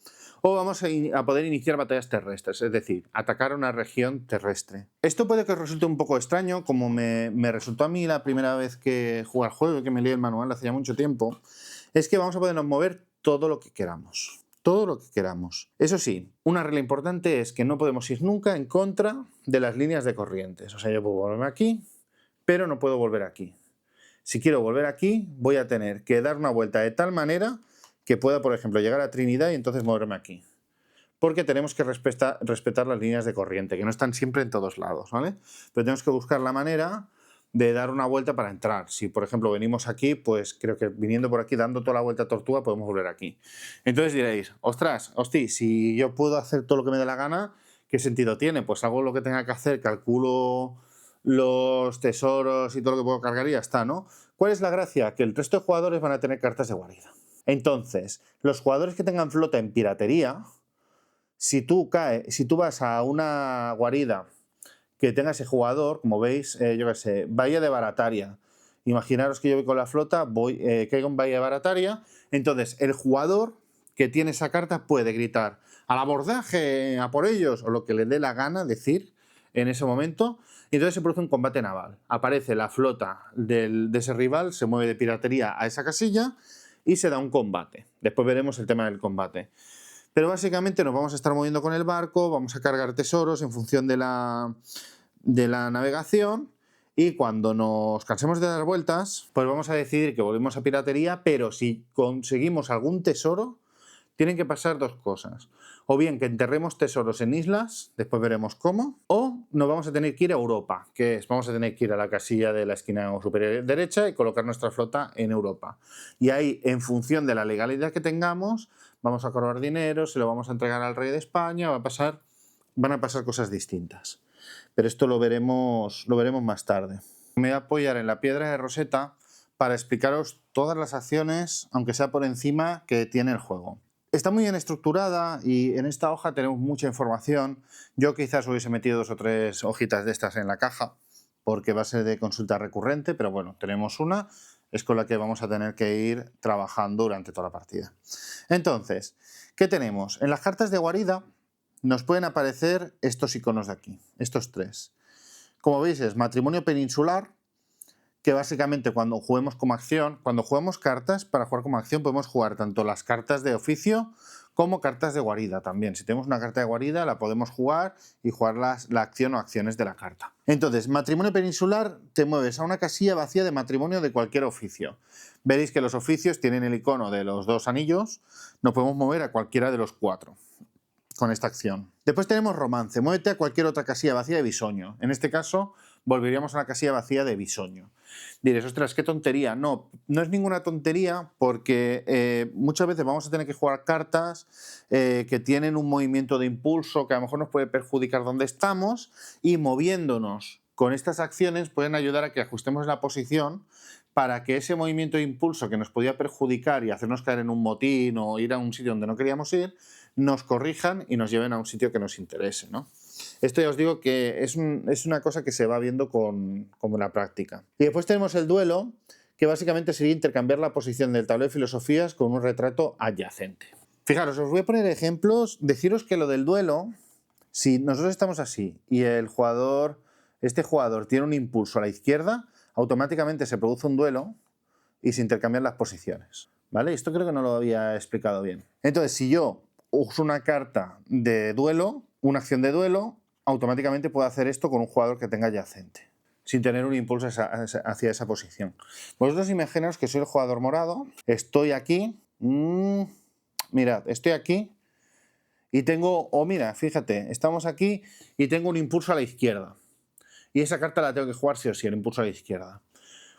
O vamos a poder iniciar batallas terrestres, es decir, atacar a una región terrestre. Esto puede que os resulte un poco extraño, como me resultó a mí la primera vez que jugué al juego y que me leí el manual hace ya mucho tiempo. Es que vamos a podernos mover todo lo que queramos. todo lo que queramos. Eso sí, una regla importante es que no podemos ir nunca en contra de las líneas de corrientes. O sea, yo puedo volverme aquí, pero no puedo volver aquí. Si quiero volver aquí, voy a tener que dar una vuelta de tal manera que pueda, por ejemplo, llegar a Trinidad y entonces moverme aquí. Porque tenemos que respetar las líneas de corriente, que no están siempre en todos lados, ¿vale? Pero tenemos que buscar la manera de dar una vuelta para entrar. Si, por ejemplo, venimos aquí, pues creo que viniendo por aquí, dando toda la vuelta a Tortuga, podemos volver aquí. Entonces diréis, ostras, si yo puedo hacer todo lo que me dé la gana, ¿qué sentido tiene? Pues hago lo que tenga que hacer, calculo los tesoros y todo lo que puedo cargar y ya está, ¿no? ¿Cuál es la gracia? Que el resto de jugadores van a tener cartas de guarida. Entonces, los jugadores que tengan flota en piratería, si tú vas a una guarida que tenga ese jugador, como veis, yo qué sé, Bahía de Barataria. Imaginaros que yo voy con la flota, caigo en Bahía de Barataria, entonces el jugador que tiene esa carta puede gritar al abordaje, a por ellos, o lo que le dé la gana decir en ese momento, y entonces se produce un combate naval. Aparece la flota de ese rival, se mueve de piratería a esa casilla y se da un combate. Después veremos el tema del combate. Pero básicamente nos vamos a estar moviendo con el barco, vamos a cargar tesoros en función de la navegación, y cuando nos cansemos de dar vueltas, pues vamos a decidir que volvemos a piratería, pero si conseguimos algún tesoro, tienen que pasar dos cosas. O bien que enterremos tesoros en islas, después veremos cómo, o nos vamos a tener que ir a Europa, que es, vamos a tener que ir a la casilla de la esquina superior derecha y colocar nuestra flota en Europa. Y ahí, en función de la legalidad que tengamos, vamos a cobrar dinero, se lo vamos a entregar al rey de España, van a pasar cosas distintas. Pero esto lo veremos más tarde. Me voy a apoyar en la piedra de Rosetta para explicaros todas las acciones, aunque sea por encima, que tiene el juego. Está muy bien estructurada y en esta hoja tenemos mucha información. Yo quizás hubiese metido 2 o 3 hojitas de estas en la caja, porque va a ser de consulta recurrente, pero bueno, tenemos una, es con la que vamos a tener que ir trabajando durante toda la partida. Entonces, ¿qué tenemos? En las cartas de guarida nos pueden aparecer estos iconos de aquí, estos 3. Como veis, es matrimonio peninsular, que básicamente cuando juguemos como acción, cuando jugamos cartas, para jugar como acción podemos jugar tanto las cartas de oficio como cartas de guarida también. Si tenemos una carta de guarida la podemos jugar y jugar la acción o acciones de la carta. Entonces, matrimonio peninsular, te mueves a una casilla vacía de matrimonio de cualquier oficio. Veréis que los oficios tienen el icono de los 2 anillos, nos podemos mover a cualquiera de los 4. Con esta acción. Después tenemos romance, muévete a cualquier otra casilla vacía de bisoño. En este caso, volveríamos a una casilla vacía de bisoño. Diréis, ostras, qué tontería. No, no es ninguna tontería porque muchas veces vamos a tener que jugar cartas que tienen un movimiento de impulso que a lo mejor nos puede perjudicar donde estamos, y moviéndonos con estas acciones pueden ayudar a que ajustemos la posición para que ese movimiento de impulso que nos podía perjudicar y hacernos caer en un motín o ir a un sitio donde no queríamos ir, nos corrijan y nos lleven a un sitio que nos interese, ¿no? Esto ya os digo que es una cosa que se va viendo con la práctica. Y después tenemos el duelo, que básicamente sería intercambiar la posición del tablero de filosofías con un retrato adyacente. Fijaros, os voy a poner ejemplos. Deciros que lo del duelo, si nosotros estamos así y este jugador tiene un impulso a la izquierda, automáticamente se produce un duelo y se intercambian las posiciones, ¿vale? Esto creo que no lo había explicado bien. Entonces, si yo uso una carta de duelo, una acción de duelo, automáticamente puedo hacer esto con un jugador que tenga adyacente, sin tener un impulso hacia esa posición. Vosotros imaginaos que soy el jugador morado, estoy aquí, mirad, estoy aquí y tengo, mira, fíjate, estamos aquí y tengo un impulso a la izquierda. Y esa carta la tengo que jugar sí o sí, el impulso a la izquierda.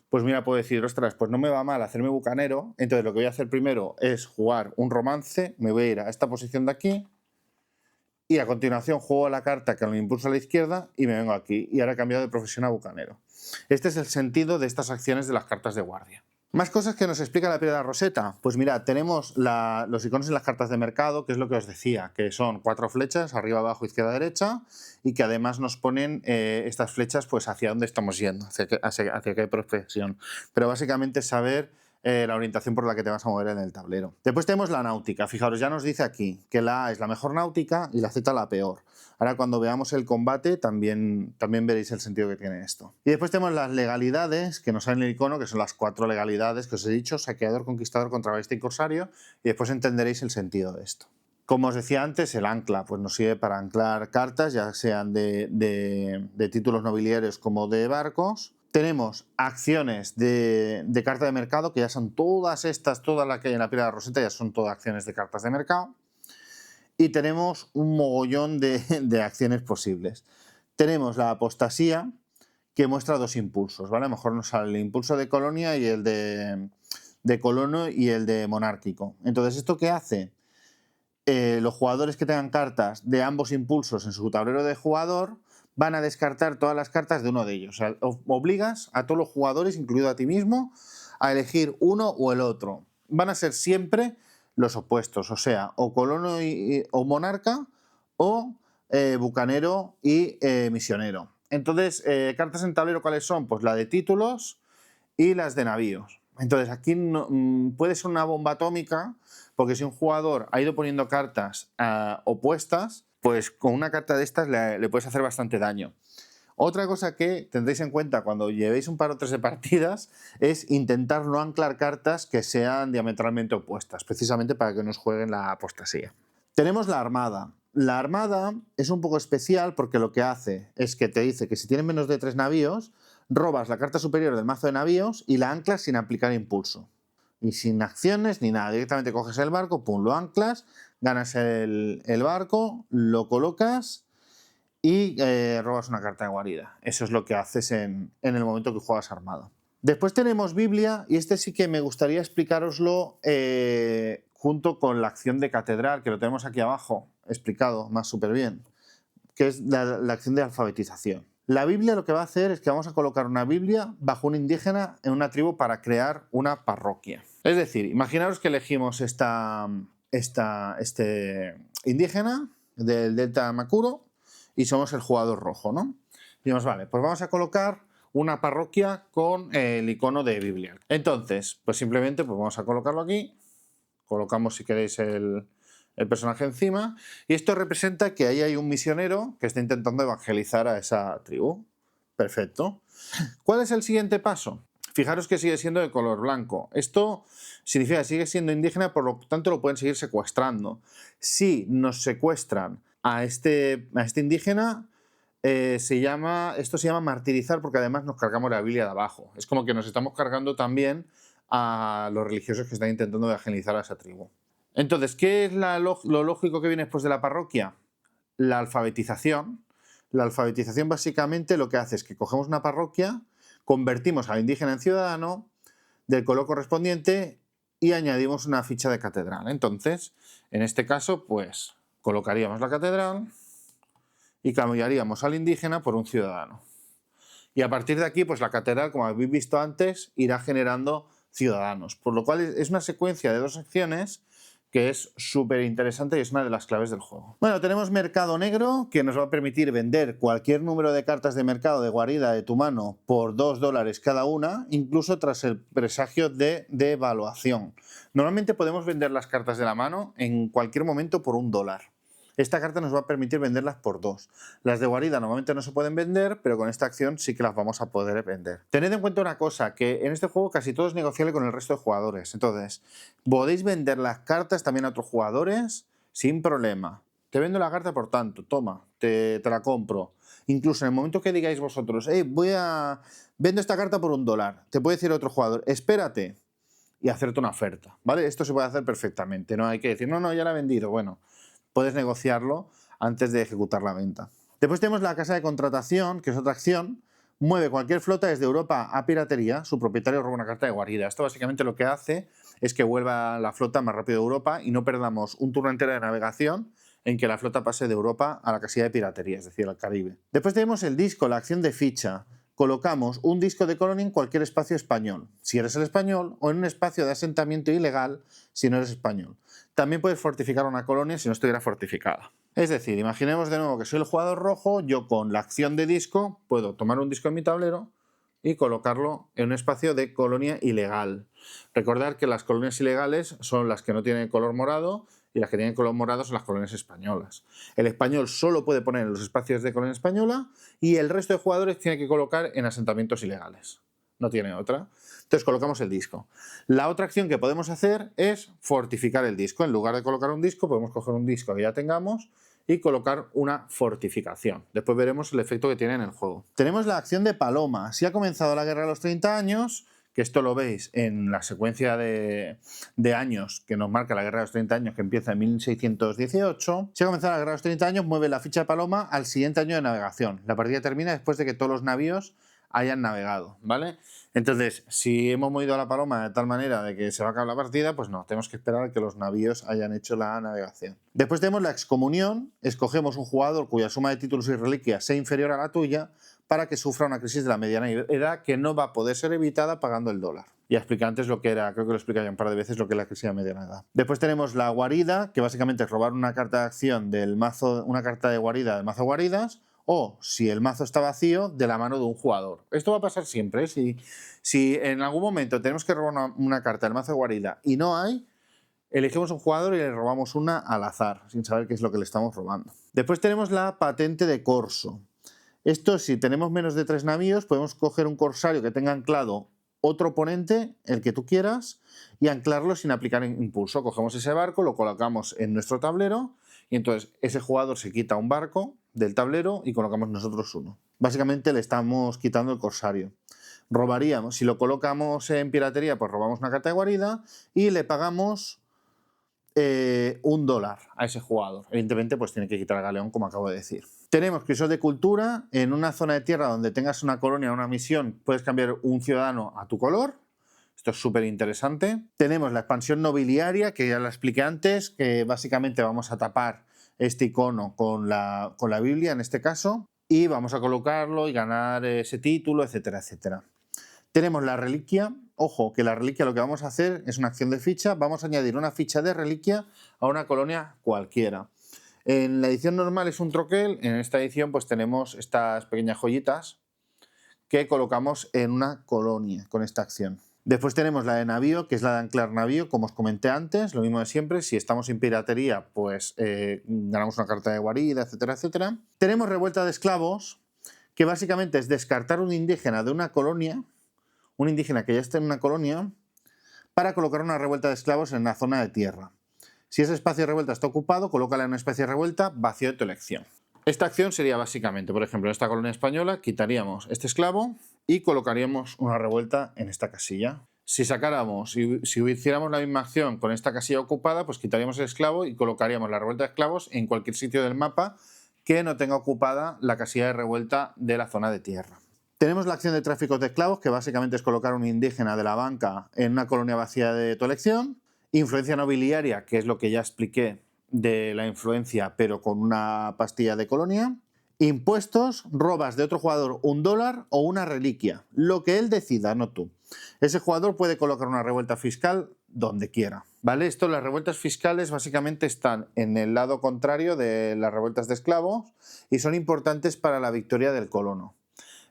Pues mira, puedo decir, ostras, pues no me va mal hacerme bucanero, entonces lo que voy a hacer primero es jugar un romance, me voy a ir a esta posición de aquí, y a continuación juego la carta que lo impulsa a la izquierda y me vengo aquí, y ahora he cambiado de profesión a bucanero. Este es el sentido de estas acciones de las cartas de guardia. Más cosas que nos explica la piedra de Rosetta. Pues mirad, tenemos los iconos en las cartas de mercado, que es lo que os decía, que son 4 flechas, arriba, abajo, izquierda, derecha, y que además nos ponen estas flechas pues hacia dónde estamos yendo, hacia qué profesión. Pero básicamente saber la orientación por la que te vas a mover en el tablero. Después tenemos la náutica. Fijaros, ya nos dice aquí que la A es la mejor náutica y la Z la peor. Ahora cuando veamos el combate también veréis el sentido que tiene esto. Y después tenemos las legalidades que nos salen en el icono, que son las 4 legalidades que os he dicho: saqueador, conquistador, contrabandista y corsario, y después entenderéis el sentido de esto. Como os decía antes, el ancla pues nos sirve para anclar cartas, ya sean de títulos nobiliarios como de barcos. Tenemos acciones de carta de mercado, que ya son todas estas, todas las que hay en la pila de Rosetta, ya son todas acciones de cartas de mercado. Y tenemos un mogollón de acciones posibles. Tenemos la apostasía, que muestra 2 impulsos, ¿vale? A lo mejor nos sale el impulso de colonia y el de colono y el de monárquico. Entonces, ¿esto qué hace? Los jugadores que tengan cartas de ambos impulsos en su tablero de jugador van a descartar todas las cartas de uno de ellos. O sea, obligas a todos los jugadores, incluido a ti mismo, a elegir uno o el otro. Van a ser siempre los opuestos, o sea, o colono o monarca, o bucanero y misionero. Entonces, cartas en tablero, ¿cuáles son? Pues la de títulos y las de navíos. Entonces, aquí puede ser una bomba atómica, porque si un jugador ha ido poniendo cartas opuestas, pues con una carta de estas le puedes hacer bastante daño. Otra cosa que tendréis en cuenta cuando llevéis un par o tres de partidas es intentar no anclar cartas que sean diametralmente opuestas, precisamente para que no os jueguen la apostasía. Tenemos la armada. La armada es un poco especial porque lo que hace es que te dice que si tienes menos de 3 navíos, robas la carta superior del mazo de navíos y la anclas sin aplicar impulso. Y sin acciones ni nada, directamente coges el barco, pum, lo anclas, ganas el barco, lo colocas y robas una carta de guarida. Eso es lo que haces en el momento que juegas armado. Después tenemos Biblia, y este sí que me gustaría explicároslo junto con la acción de catedral, que lo tenemos aquí abajo explicado más súper bien, que es la acción de alfabetización. La Biblia lo que va a hacer es que vamos a colocar una Biblia bajo un indígena en una tribu para crear una parroquia. Es decir, imaginaros que elegimos este indígena del Delta Macuro y somos el jugador rojo, ¿no? Y decimos, vale, pues vamos a colocar una parroquia con el icono de Biblia. Entonces, pues simplemente pues vamos a colocarlo aquí. Colocamos, si queréis, el personaje encima, y esto representa que ahí hay un misionero que está intentando evangelizar a esa tribu. Perfecto. ¿Cuál es el siguiente paso? Fijaros que sigue siendo de color blanco. Esto significa que sigue siendo indígena, por lo tanto lo pueden seguir secuestrando. Si nos secuestran a este indígena, esto se llama martirizar, porque además nos cargamos la Biblia de abajo. Es como que nos estamos cargando también a los religiosos que están intentando evangelizar a esa tribu. Entonces, ¿qué es lo lógico que viene después de la parroquia? La alfabetización. La alfabetización básicamente lo que hace es que cogemos una parroquia, convertimos al indígena en ciudadano del color correspondiente y añadimos una ficha de catedral. Entonces, en este caso, pues colocaríamos la catedral y cambiaríamos al indígena por un ciudadano. Y a partir de aquí, pues la catedral, como habéis visto antes, irá generando ciudadanos. Por lo cual es una secuencia de 2 acciones que es súper interesante y es una de las claves del juego. Bueno, tenemos mercado negro, que nos va a permitir vender cualquier número de cartas de mercado de guarida de tu mano por $2 cada una, incluso tras el presagio de devaluación. Normalmente podemos vender las cartas de la mano en cualquier momento por $1. Esta carta nos va a permitir venderlas por 2. Las de guarida normalmente no se pueden vender, pero con esta acción sí que las vamos a poder vender. Tened en cuenta una cosa, que en este juego casi todo es negociable con el resto de jugadores. Entonces, podéis vender las cartas también a otros jugadores sin problema. Te vendo la carta por tanto, toma, te la compro. Incluso en el momento que digáis vosotros, vendo esta carta por $1, te puede decir otro jugador, espérate, y hacerte una oferta, ¿vale? Esto se puede hacer perfectamente, no hay que decir, no, ya la he vendido, bueno. Puedes negociarlo antes de ejecutar la venta. Después tenemos la casa de contratación, que es otra acción. Mueve cualquier flota desde Europa a piratería. Su propietario roba una carta de guarida. Esto básicamente lo que hace es que vuelva la flota más rápido de Europa y no perdamos un turno entero de navegación en que la flota pase de Europa a la casilla de piratería, es decir, al Caribe. Después tenemos el disco, la acción de ficha. Colocamos un disco de colonia en cualquier espacio español, si eres el español, o en un espacio de asentamiento ilegal, si no eres español. También puedes fortificar una colonia si no estuviera fortificada. Es decir, imaginemos de nuevo que soy el jugador rojo, yo con la acción de disco puedo tomar un disco en mi tablero, y colocarlo en un espacio de colonia ilegal. Recordar que las colonias ilegales son las que no tienen color morado y las que tienen color morado son las colonias españolas. El español solo puede poner en los espacios de colonia española y el resto de jugadores tiene que colocar en asentamientos ilegales. No tiene otra. Entonces colocamos el disco. La otra acción que podemos hacer es fortificar el disco. En lugar de colocar un disco, podemos coger un disco que ya tengamos y colocar una fortificación. Después veremos el efecto que tiene en el juego. Tenemos la acción de paloma. Si ha comenzado la guerra de los 30 años, que esto lo veis en la secuencia de años que nos marca la guerra de los 30 años, que empieza en 1618. Si ha comenzado la guerra de los 30 años, mueve la ficha de paloma al siguiente año de navegación. La partida termina después de que todos los navíos hayan navegado, ¿vale? Entonces, si hemos movido a la paloma de tal manera de que se va a acabar la partida, pues no, tenemos que esperar a que los navíos hayan hecho la navegación. Después tenemos la excomunión. Escogemos un jugador cuya suma de títulos y reliquias sea inferior a la tuya para que sufra una crisis de la mediana edad que no va a poder ser evitada pagando el dólar. Ya expliqué antes lo que era, creo que lo expliqué ya un par de veces, lo que es la crisis de la mediana edad. Después tenemos la guarida, que básicamente es robar una carta de acción del mazo, una carta de guarida del mazo guaridas, o si el mazo está vacío, de la mano de un jugador. Esto va a pasar siempre, ¿eh? Si en algún momento tenemos que robar una carta del mazo de guarida y no hay, elegimos un jugador y le robamos una al azar, sin saber qué es lo que le estamos robando. Después tenemos la patente de corso. Esto, si tenemos menos de 3 navíos, podemos coger un corsario que tenga anclado otro oponente, el que tú quieras, y anclarlo sin aplicar impulso. Cogemos ese barco, lo colocamos en nuestro tablero y entonces ese jugador se quita un barco del tablero y colocamos nosotros uno. Básicamente le estamos quitando el corsario. Robaríamos, si lo colocamos en piratería, pues robamos una carta de guarida y le pagamos $1 a ese jugador. Evidentemente, pues tiene que quitar el galeón, como acabo de decir. Tenemos crisis de cultura. En una zona de tierra donde tengas una colonia o una misión, puedes cambiar un ciudadano a tu color. Esto es súper interesante. Tenemos la expansión nobiliaria, que ya la expliqué antes, que básicamente vamos a tapar este icono con la Biblia, en este caso, y vamos a colocarlo y ganar ese título, etcétera, etcétera. Tenemos la reliquia. Ojo, que la reliquia lo que vamos a hacer es una acción de ficha. Vamos a añadir una ficha de reliquia a una colonia cualquiera. En la edición normal es un troquel. En esta edición pues tenemos estas pequeñas joyitas que colocamos en una colonia con esta acción. Después tenemos la de navío, que es la de anclar navío, como os comenté antes, lo mismo de siempre. Si estamos en piratería, pues ganamos una carta de guarida, etcétera, etcétera. Tenemos revuelta de esclavos, que básicamente es descartar un indígena de una colonia, un indígena que ya esté en una colonia, para colocar una revuelta de esclavos en una zona de tierra. Si ese espacio de revuelta está ocupado, colócala en una especie de revuelta vacío de tu elección. Esta acción sería básicamente, por ejemplo, en esta colonia española quitaríamos este esclavo y colocaríamos una revuelta en esta casilla. Si sacáramos, si hiciéramos la misma acción con esta casilla ocupada, pues quitaríamos el esclavo y colocaríamos la revuelta de esclavos en cualquier sitio del mapa que no tenga ocupada la casilla de revuelta de la zona de tierra. Tenemos la acción de tráfico de esclavos, que básicamente es colocar un indígena de la banca en una colonia vacía de tu elección. Influencia nobiliaria, que es lo que ya expliqué de la influencia, pero con una pastilla de colonia. Impuestos, robas de otro jugador $1 o una reliquia, lo que él decida, no tú. Ese jugador puede colocar una revuelta fiscal donde quiera. ¿Vale? Las revueltas fiscales básicamente están en el lado contrario de las revueltas de esclavos y son importantes para la victoria del colono.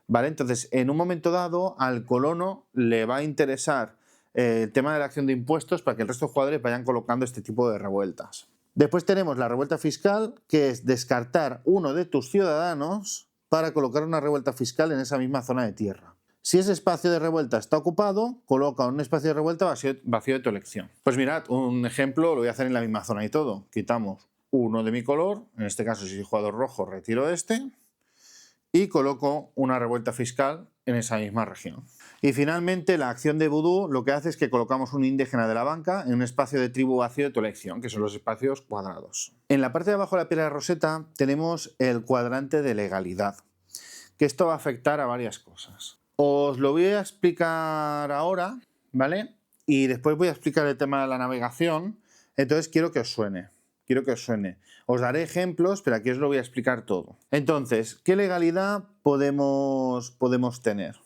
¿Vale? Entonces, en un momento dado, al colono le va a interesar el tema de la acción de impuestos para que el resto de jugadores vayan colocando este tipo de revueltas. Después tenemos la revuelta fiscal, que es descartar uno de tus ciudadanos para colocar una revuelta fiscal en esa misma zona de tierra. Si ese espacio de revuelta está ocupado, coloca un espacio de revuelta vacío de tu elección. Pues mirad, un ejemplo lo voy a hacer en la misma zona y todo. Quitamos uno de mi color, en este caso si soy jugador rojo retiro este, y coloco una revuelta fiscal en esa misma región. Y finalmente la acción de vudú lo que hace es que colocamos un indígena de la banca en un espacio de tribu vacío de tu elección, que son los espacios cuadrados. En la parte de abajo de la piedra de Rosetta tenemos el cuadrante de legalidad, que esto va a afectar a varias cosas. Os lo voy a explicar ahora, ¿vale? Y después voy a explicar el tema de la navegación, entonces quiero que os suene. Os daré ejemplos, pero aquí os lo voy a explicar todo. Entonces, ¿qué legalidad podemos tener?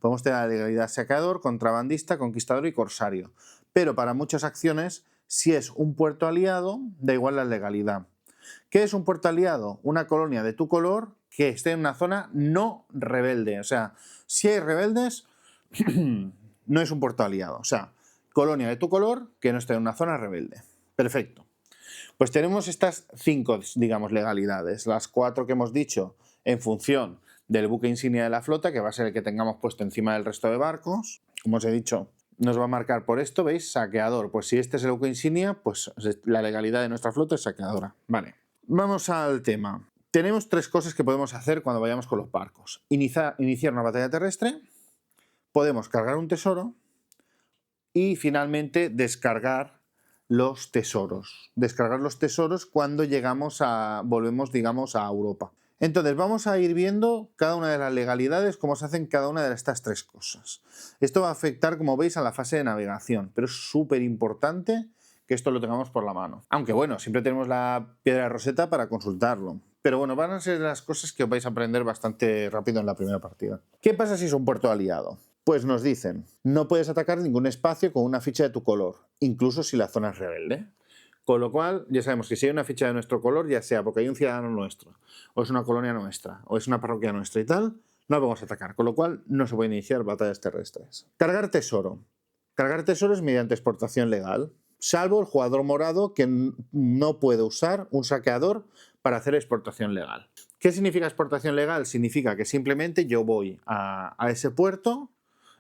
Podemos tener la legalidad saqueador, contrabandista, conquistador y corsario. Pero para muchas acciones, si es un puerto aliado, da igual la legalidad. ¿Qué es un puerto aliado? Una colonia de tu color que esté en una zona no rebelde. O sea, si hay rebeldes, no es un puerto aliado. O sea, colonia de tu color que no esté en una zona rebelde. Perfecto. Pues tenemos estas 5, digamos, legalidades. Las 4 que hemos dicho en función del buque insignia de la flota, que va a ser el que tengamos puesto encima del resto de barcos. Como os he dicho, nos va a marcar por esto, ¿veis? Saqueador. Pues si este es el buque insignia, pues la legalidad de nuestra flota es saqueadora. Vale. Vamos al tema. Tenemos 3 cosas que podemos hacer cuando vayamos con los barcos. Iniciar una batalla terrestre, podemos cargar un tesoro y finalmente descargar los tesoros. Descargar los tesoros cuando volvemos, digamos, a Europa. Entonces vamos a ir viendo cada una de las legalidades, cómo se hacen cada una de estas 3 cosas. Esto va a afectar, como veis, a la fase de navegación, pero es súper importante que esto lo tengamos por la mano. Aunque bueno, siempre tenemos la piedra de Rosetta para consultarlo. Pero bueno, van a ser las cosas que os vais a aprender bastante rápido en la primera partida. ¿Qué pasa si es un puerto aliado? Pues nos dicen, no puedes atacar ningún espacio con una ficha de tu color, incluso si la zona es rebelde. Con lo cual, ya sabemos que si hay una ficha de nuestro color, ya sea porque hay un ciudadano nuestro, o es una colonia nuestra, o es una parroquia nuestra y tal, no vamos a atacar. Con lo cual, no se pueden iniciar batallas terrestres. Cargar tesoro. Cargar tesoros mediante exportación legal, salvo el jugador morado que no puede usar un saqueador para hacer exportación legal. ¿Qué significa exportación legal? Significa que simplemente yo voy a ese puerto,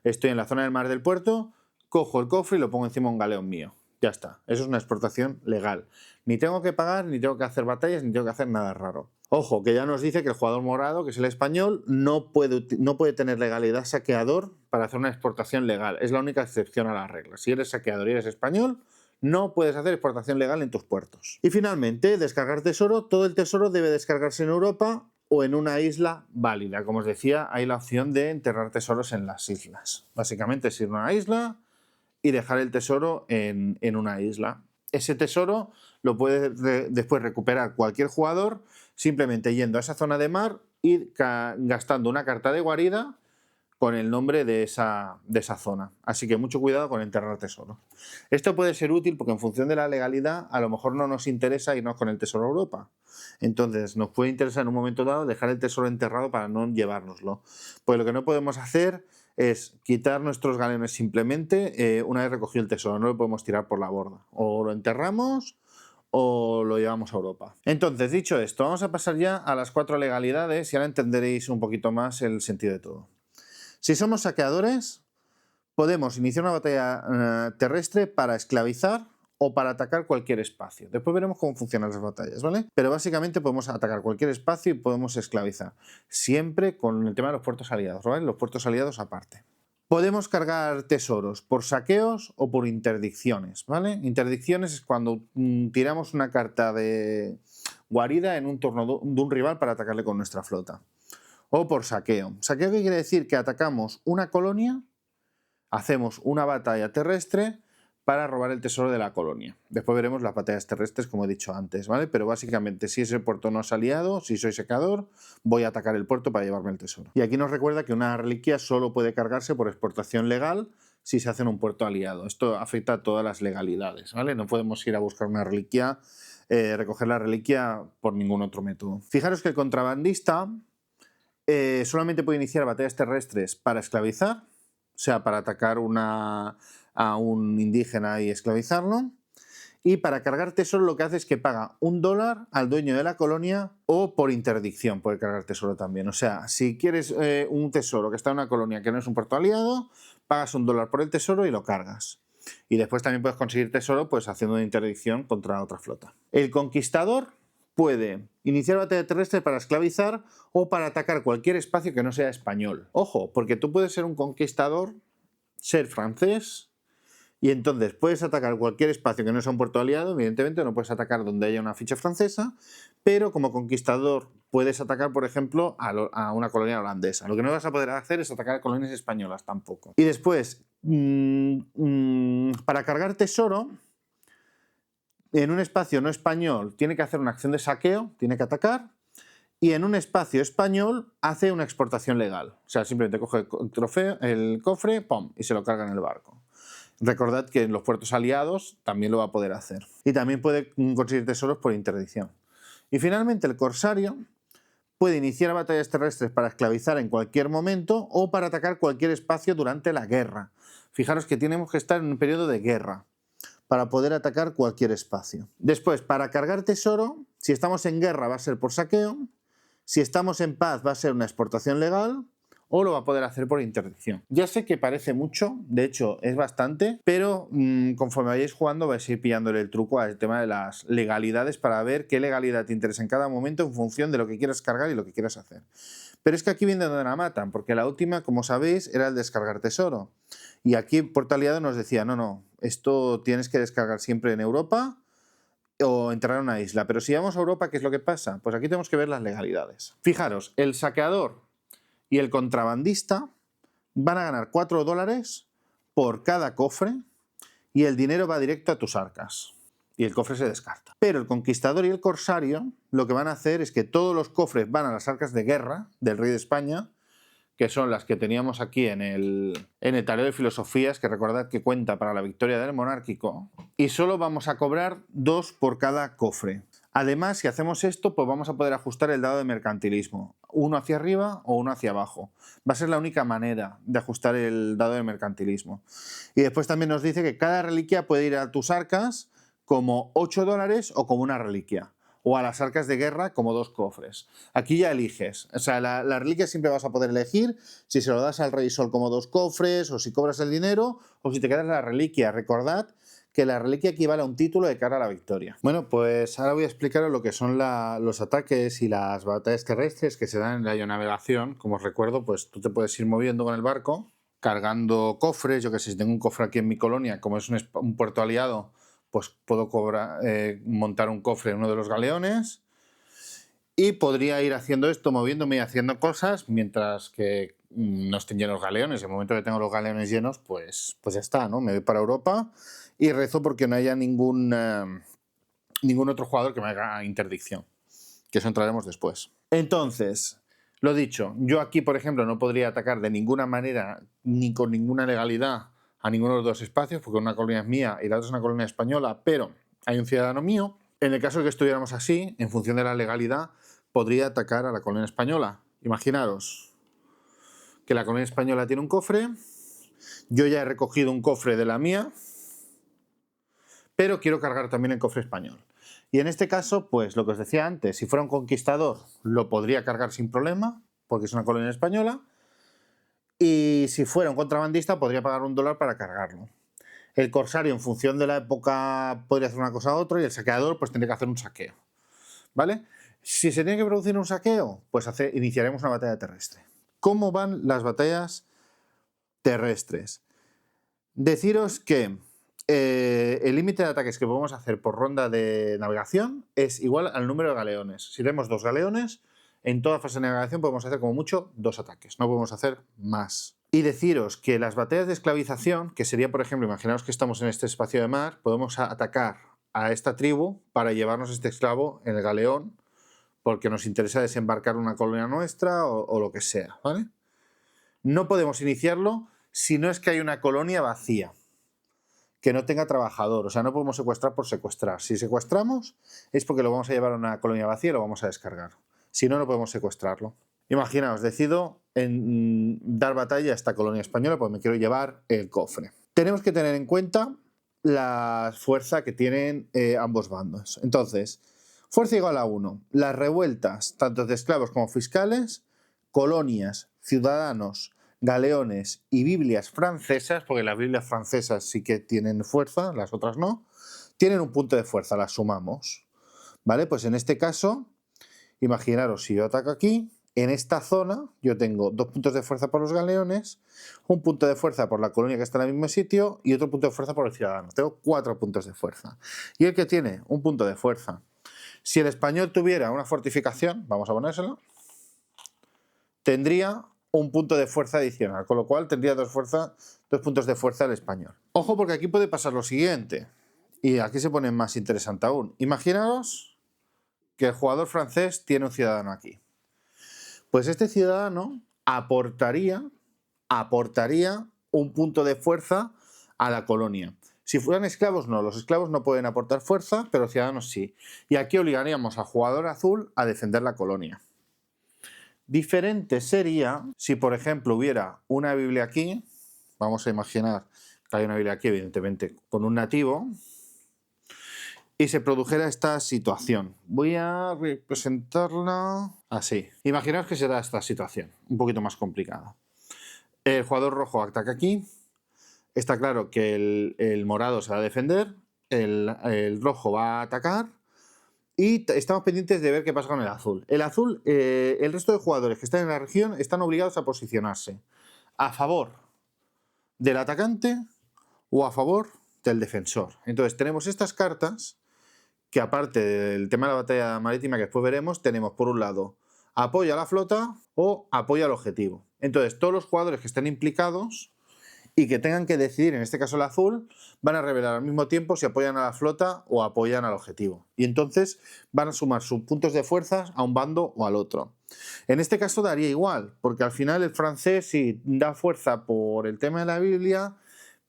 estoy en la zona del mar del puerto, cojo el cofre y lo pongo encima de un galeón mío. Ya está, eso es una exportación legal. Ni tengo que pagar, ni tengo que hacer batallas, ni tengo que hacer nada raro. Ojo, que ya nos dice que el jugador morado, que es el español, no puede tener legalidad saqueador para hacer una exportación legal. Es la única excepción a la regla. Si eres saqueador y eres español, no puedes hacer exportación legal en tus puertos. Y finalmente, descargar tesoro. Todo el tesoro debe descargarse en Europa o en una isla válida. Como os decía, hay la opción de enterrar tesoros en las islas. Básicamente es ir a una isla y dejar el tesoro en una isla. Ese tesoro lo puede después recuperar cualquier jugador simplemente yendo a esa zona de mar y gastando una carta de guarida con el nombre de esa zona. Así que mucho cuidado con enterrar tesoros. Esto puede ser útil porque en función de la legalidad a lo mejor no nos interesa irnos con el tesoro a Europa. Entonces nos puede interesar en un momento dado dejar el tesoro enterrado para no llevárnoslo. Pues lo que no podemos hacer es quitar nuestros galeones simplemente una vez recogido el tesoro. No lo podemos tirar por la borda. O lo enterramos o lo llevamos a Europa. Entonces, dicho esto, vamos a pasar ya a las 4 legalidades y ahora entenderéis un poquito más el sentido de todo. Si somos saqueadores, podemos iniciar una batalla terrestre para esclavizar o para atacar cualquier espacio. Después veremos cómo funcionan las batallas, ¿vale? Pero básicamente podemos atacar cualquier espacio y podemos esclavizar. Siempre con el tema de los puertos aliados, ¿vale? Los puertos aliados aparte. Podemos cargar tesoros por saqueos o por interdicciones, ¿vale? Interdicciones es cuando tiramos una carta de guarida en un turno de un rival para atacarle con nuestra flota. O por saqueo. ¿Saqueo qué quiere decir? Que atacamos una colonia, hacemos una batalla terrestre para robar el tesoro de la colonia. Después veremos las batallas terrestres, como he dicho antes, ¿vale? Pero básicamente, si ese puerto no es aliado, si soy saqueador, voy a atacar el puerto para llevarme el tesoro. Y aquí nos recuerda que una reliquia solo puede cargarse por exportación legal si se hace en un puerto aliado. Esto afecta a todas las legalidades, ¿vale? No podemos ir a buscar una reliquia, recoger la reliquia por ningún otro método. Fijaros que el contrabandista solamente puede iniciar batallas terrestres para esclavizar, o sea, para atacar a un indígena y esclavizarlo. Y para cargar tesoro lo que hace es que paga $1 al dueño de la colonia o por interdicción puede cargar tesoro también. O sea, si quieres un tesoro que está en una colonia que no es un puerto aliado, pagas $1 por el tesoro y lo cargas. Y después también puedes conseguir tesoro pues haciendo una interdicción contra otra flota. El conquistador puede iniciar batalla terrestre para esclavizar o para atacar cualquier espacio que no sea español. Ojo, porque tú puedes ser un conquistador, ser francés, y entonces puedes atacar cualquier espacio que no sea un puerto aliado. Evidentemente no puedes atacar donde haya una ficha francesa, pero como conquistador puedes atacar, por ejemplo, a una colonia holandesa. Lo que no vas a poder hacer es atacar a colonias españolas tampoco. Y después, para cargar tesoro, en un espacio no español tiene que hacer una acción de saqueo, tiene que atacar, y en un espacio español hace una exportación legal. O sea, simplemente coge el cofre, ¡pum!, y se lo carga en el barco. Recordad que en los puertos aliados también lo va a poder hacer. Y también puede conseguir tesoros por interdicción. Y finalmente el corsario puede iniciar batallas terrestres para esclavizar en cualquier momento o para atacar cualquier espacio durante la guerra. Fijaros que tenemos que estar en un periodo de guerra para poder atacar cualquier espacio. Después, para cargar tesoro, si estamos en guerra va a ser por saqueo, si estamos en paz va a ser una exportación legal, o lo va a poder hacer por interdicción. Ya sé que parece mucho, de hecho es bastante, pero conforme vayáis jugando vais a ir pillándole el truco al tema de las legalidades para ver qué legalidad te interesa en cada momento en función de lo que quieras cargar y lo que quieras hacer. Pero es que aquí viene donde la matan, porque la última, como sabéis, era el descargar tesoro. Y aquí Portaliado nos decía, no, esto tienes que descargar siempre en Europa o entrar a una isla. Pero si vamos a Europa, ¿qué es lo que pasa? Pues aquí tenemos que ver las legalidades. Fijaros, el saqueador y el contrabandista van a ganar 4 dólares por cada cofre y el dinero va directo a tus arcas y el cofre se descarta. Pero el conquistador y el corsario lo que van a hacer es que todos los cofres van a las arcas de guerra del rey de España, que son las que teníamos aquí en el tablero de filosofías, que recordad que cuenta para la victoria del monárquico, y solo vamos a cobrar 2 por cada cofre. Además, si hacemos esto, pues vamos a poder ajustar el dado de mercantilismo, uno hacia arriba o uno hacia abajo. Va a ser la única manera de ajustar el dado de mercantilismo. Y después también nos dice que cada reliquia puede ir a tus arcas como 8 dólares o como una reliquia, o a las arcas de guerra como 2 cofres. Aquí ya eliges, o sea, la reliquia siempre vas a poder elegir si se lo das al Rey Sol como 2 cofres, o si cobras el dinero, o si te quedas la reliquia. Recordad que la reliquia equivale a un título de cara a la victoria. Bueno, pues ahora voy a explicaros lo que son los ataques y las batallas terrestres que se dan en la aeronavegación. Como os recuerdo, pues tú te puedes ir moviendo con el barco, cargando cofres. Yo que sé, si tengo un cofre aquí en mi colonia, como es un puerto aliado, pues puedo montar un cofre en uno de los galeones y podría ir haciendo esto, moviéndome y haciendo cosas mientras que no estén llenos los galeones. En el momento que tengo los galeones llenos, pues ya está, ¿no? Me voy para Europa y rezo porque no haya ningún otro jugador que me haga interdicción, que eso entraremos después. Entonces, lo dicho, yo aquí, por ejemplo, no podría atacar de ninguna manera ni con ninguna legalidad a ninguno de los 2 espacios, porque una colonia es mía y la otra es una colonia española, pero hay un ciudadano mío. En el caso de que estuviéramos así, en función de la legalidad, podría atacar a la colonia española. Imaginaros que la colonia española tiene un cofre, yo ya he recogido un cofre de la mía, pero quiero cargar también el cofre español. Y en este caso, pues lo que os decía antes, si fuera un conquistador lo podría cargar sin problema, porque es una colonia española, y si fuera un contrabandista podría pagar $1 para cargarlo. El corsario, en función de la época, podría hacer una cosa u otra, y el saqueador pues tendría que hacer un saqueo, ¿vale? Si se tiene que producir un saqueo, pues iniciaremos una batalla terrestre. ¿Cómo van las batallas terrestres? Deciros que el límite de ataques que podemos hacer por ronda de navegación es igual al número de galeones. Si tenemos 2 galeones, en toda fase de navegación podemos hacer como mucho 2 ataques, no podemos hacer más. Y deciros que las batallas de esclavización, que sería, por ejemplo, imaginaos que estamos en este espacio de mar, podemos atacar a esta tribu para llevarnos este esclavo en el galeón, porque nos interesa desembarcar una colonia nuestra o lo que sea, ¿vale? No podemos iniciarlo si no es que hay una colonia vacía, que no tenga trabajador, o sea, no podemos secuestrar por secuestrar. Si secuestramos es porque lo vamos a llevar a una colonia vacía y lo vamos a descargar. Si no, no podemos secuestrarlo. Imaginaos, decido dar batalla a esta colonia española porque me quiero llevar el cofre. Tenemos que tener en cuenta la fuerza que tienen ambos bandos. Entonces, fuerza igual a 1. Las revueltas, tanto de esclavos como fiscales, colonias, ciudadanos, galeones y Biblias francesas, porque las Biblias francesas sí que tienen fuerza, las otras no, tienen un punto de fuerza, las sumamos. ¿Vale? Pues en este caso, imaginaros, si yo ataco aquí, en esta zona yo tengo 2 puntos de fuerza por los galeones, un punto de fuerza por la colonia que está en el mismo sitio y otro punto de fuerza por el ciudadano. Tengo 4 puntos de fuerza. Y el que tiene un punto de fuerza, si el español tuviera una fortificación, vamos a ponérselo, tendría un punto de fuerza adicional, con lo cual tendría 2 puntos de fuerza el español. Ojo, porque aquí puede pasar lo siguiente, y aquí se pone más interesante aún. Imaginaros que el jugador francés tiene un ciudadano aquí. Pues este ciudadano aportaría un punto de fuerza a la colonia. Si fueran esclavos, no. Los esclavos no pueden aportar fuerza, pero los ciudadanos sí. Y aquí obligaríamos al jugador azul a defender la colonia. Diferente sería si, por ejemplo, hubiera una Biblia aquí. Vamos a imaginar que hay una Biblia aquí, evidentemente, con un nativo. Y se produjera esta situación. Voy a representarla así. Imaginaos que se da esta situación, un poquito más complicada. El jugador rojo ataca aquí. Está claro que el morado se va a defender. El rojo va a atacar. Y estamos pendientes de ver qué pasa con el azul. El azul, el resto de jugadores que están en la región están obligados a posicionarse a favor del atacante o a favor del defensor. Entonces tenemos estas cartas que, aparte del tema de la batalla marítima que después veremos, tenemos por un lado apoyo a la flota o apoyo al objetivo. Entonces todos los jugadores que estén implicados y que tengan que decidir, en este caso el azul, van a revelar al mismo tiempo si apoyan a la flota o apoyan al objetivo. Y entonces van a sumar sus puntos de fuerzas a un bando o al otro. En este caso daría igual, porque al final el francés sí da fuerza por el tema de la Biblia,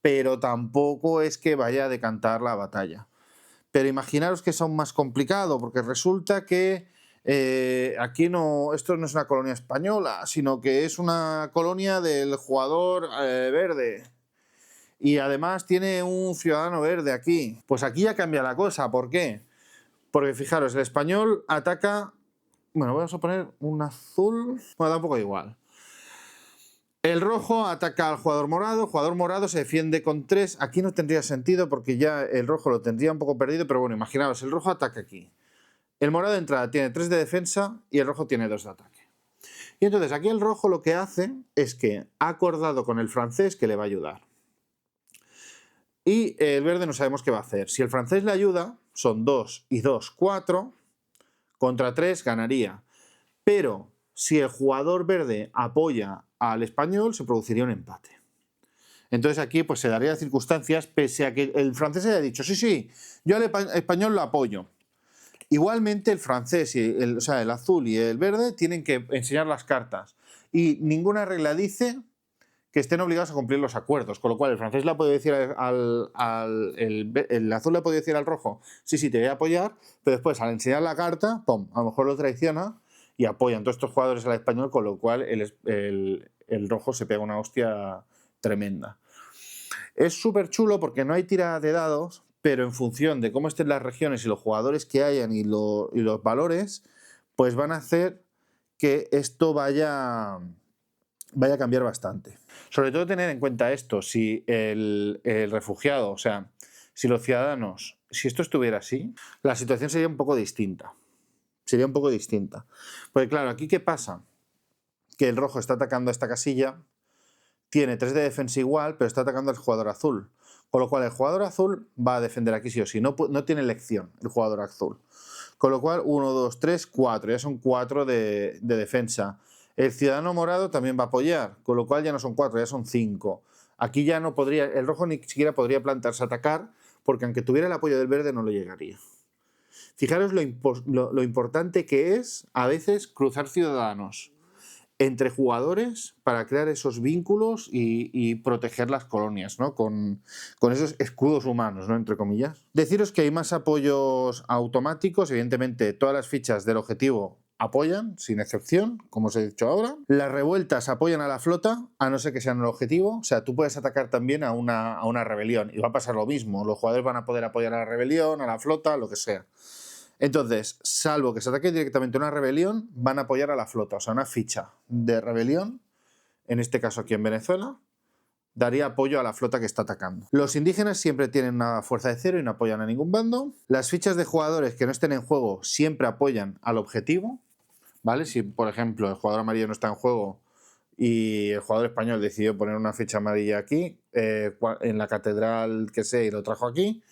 pero tampoco es que vaya a decantar la batalla. Pero imaginaros que es aún más complicado, porque resulta que aquí no, esto no es una colonia española, sino que es una colonia del jugador verde. Y además tiene un ciudadano verde aquí. Pues aquí ya cambia la cosa. ¿Por qué? Porque fijaros, el español ataca... Bueno, vamos a poner un azul... Bueno, da un poco igual. El rojo ataca al jugador morado se defiende con 3. Aquí no tendría sentido porque ya el rojo lo tendría un poco perdido, pero bueno, imaginaos, el rojo ataca aquí. El morado de entrada tiene 3 de defensa y el rojo tiene 2 de ataque. Y entonces aquí el rojo lo que hace es que ha acordado con el francés que le va a ayudar. Y el verde no sabemos qué va a hacer. Si el francés le ayuda, son 2 y 2, 4. Contra 3 ganaría. Pero si el jugador verde apoya al español, se produciría un empate. Entonces aquí pues se darían circunstancias, pese a que el francés haya dicho, sí, yo al español lo apoyo. Igualmente el francés, o sea, el azul y el verde tienen que enseñar las cartas. Y ninguna regla dice que estén obligados a cumplir los acuerdos. Con lo cual el francés le ha podido decir el azul le ha podido decir al rojo, sí, te voy a apoyar, pero después al enseñar la carta, ¡pum!, a lo mejor lo traiciona y apoyan todos estos jugadores al español, con lo cual el rojo se pega una hostia tremenda. Es súper chulo porque no hay tirada de dados, pero en función de cómo estén las regiones y los jugadores que hayan y los valores, pues van a hacer que esto vaya a cambiar bastante. Sobre todo tener en cuenta esto, si el refugiado, o sea, si los ciudadanos, si esto estuviera así, la situación sería un poco distinta. Sería un poco distinta. Porque claro, aquí ¿qué pasa? Que el rojo está atacando a esta casilla, tiene 3 de defensa igual, pero está atacando al jugador azul. Con lo cual el jugador azul va a defender aquí sí o sí, no tiene elección el jugador azul. Con lo cual 1, 2, 3, 4, ya son 4 de defensa. El ciudadano morado también va a apoyar, con lo cual ya no son 4, ya son 5. Aquí ya no podría, el rojo ni siquiera podría plantarse a atacar, porque aunque tuviera el apoyo del verde no lo llegaría. Fijaros lo importante que es a veces cruzar ciudadanos entre jugadores para crear esos vínculos y proteger las colonias, ¿no? Con esos escudos humanos, ¿no?, entre comillas. Deciros que hay más apoyos automáticos, evidentemente todas las fichas del objetivo apoyan, sin excepción, como os he dicho ahora. Las revueltas apoyan a la flota, a no ser que sean el objetivo. O sea, tú puedes atacar también a una rebelión y va a pasar lo mismo. Los jugadores van a poder apoyar a la rebelión, a la flota, lo que sea. Entonces, salvo que se ataque directamente a una rebelión, van a apoyar a la flota. O sea, una ficha de rebelión, en este caso aquí en Venezuela, daría apoyo a la flota que está atacando. Los indígenas siempre tienen una fuerza de 0 y no apoyan a ningún bando. Las fichas de jugadores que no estén en juego siempre apoyan al objetivo, ¿vale? Si, por ejemplo, el jugador amarillo no está en juego y el jugador español decidió poner una ficha amarilla aquí, en la catedral que sea, y lo trajo aquí,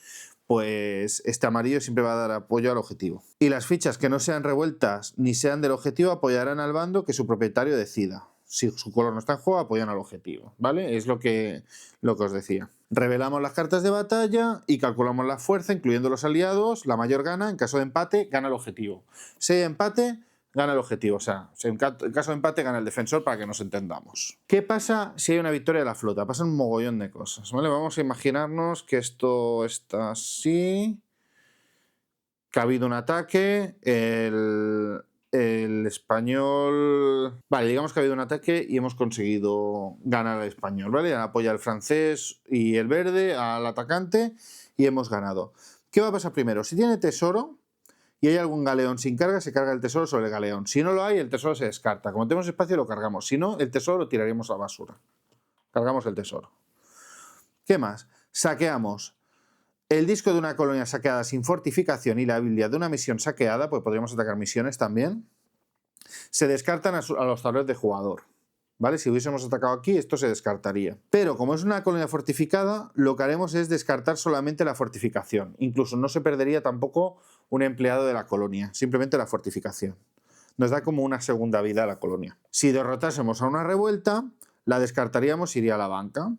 pues este amarillo siempre va a dar apoyo al objetivo. Y las fichas que no sean revueltas ni sean del objetivo apoyarán al bando que su propietario decida. Si su color no está en juego, apoyan al objetivo, ¿vale? Es lo que os decía. Revelamos las cartas de batalla y calculamos la fuerza, incluyendo los aliados. La mayor gana, en caso de empate, gana el objetivo. Si hay empate, gana el objetivo. O sea, en caso de empate, gana el defensor, para que nos entendamos. ¿Qué pasa si hay una victoria de la flota? Pasan un mogollón de cosas, ¿vale? Vamos a imaginarnos que esto está así, que ha habido un ataque, el español... Vale, digamos que ha habido un ataque y hemos conseguido ganar al español, ¿vale? Apoya el francés y el verde al atacante y hemos ganado. ¿Qué va a pasar primero? Si tiene tesoro y hay algún galeón sin carga, se carga el tesoro sobre el galeón. Si no lo hay, el tesoro se descarta. Como tenemos espacio, lo cargamos. Si no, el tesoro lo tiraríamos a la basura. Cargamos el tesoro. ¿Qué más? Saqueamos el disco de una colonia saqueada sin fortificación y la habilidad de una misión saqueada, pues podríamos atacar misiones también. Se descartan a los tableros de jugador. ¿Vale? Si hubiésemos atacado aquí, esto se descartaría. Pero como es una colonia fortificada, lo que haremos es descartar solamente la fortificación. Incluso no se perdería tampoco un empleado de la colonia, simplemente la fortificación. Nos da como una segunda vida a la colonia. Si derrotásemos a una revuelta, la descartaríamos y iría a la banca.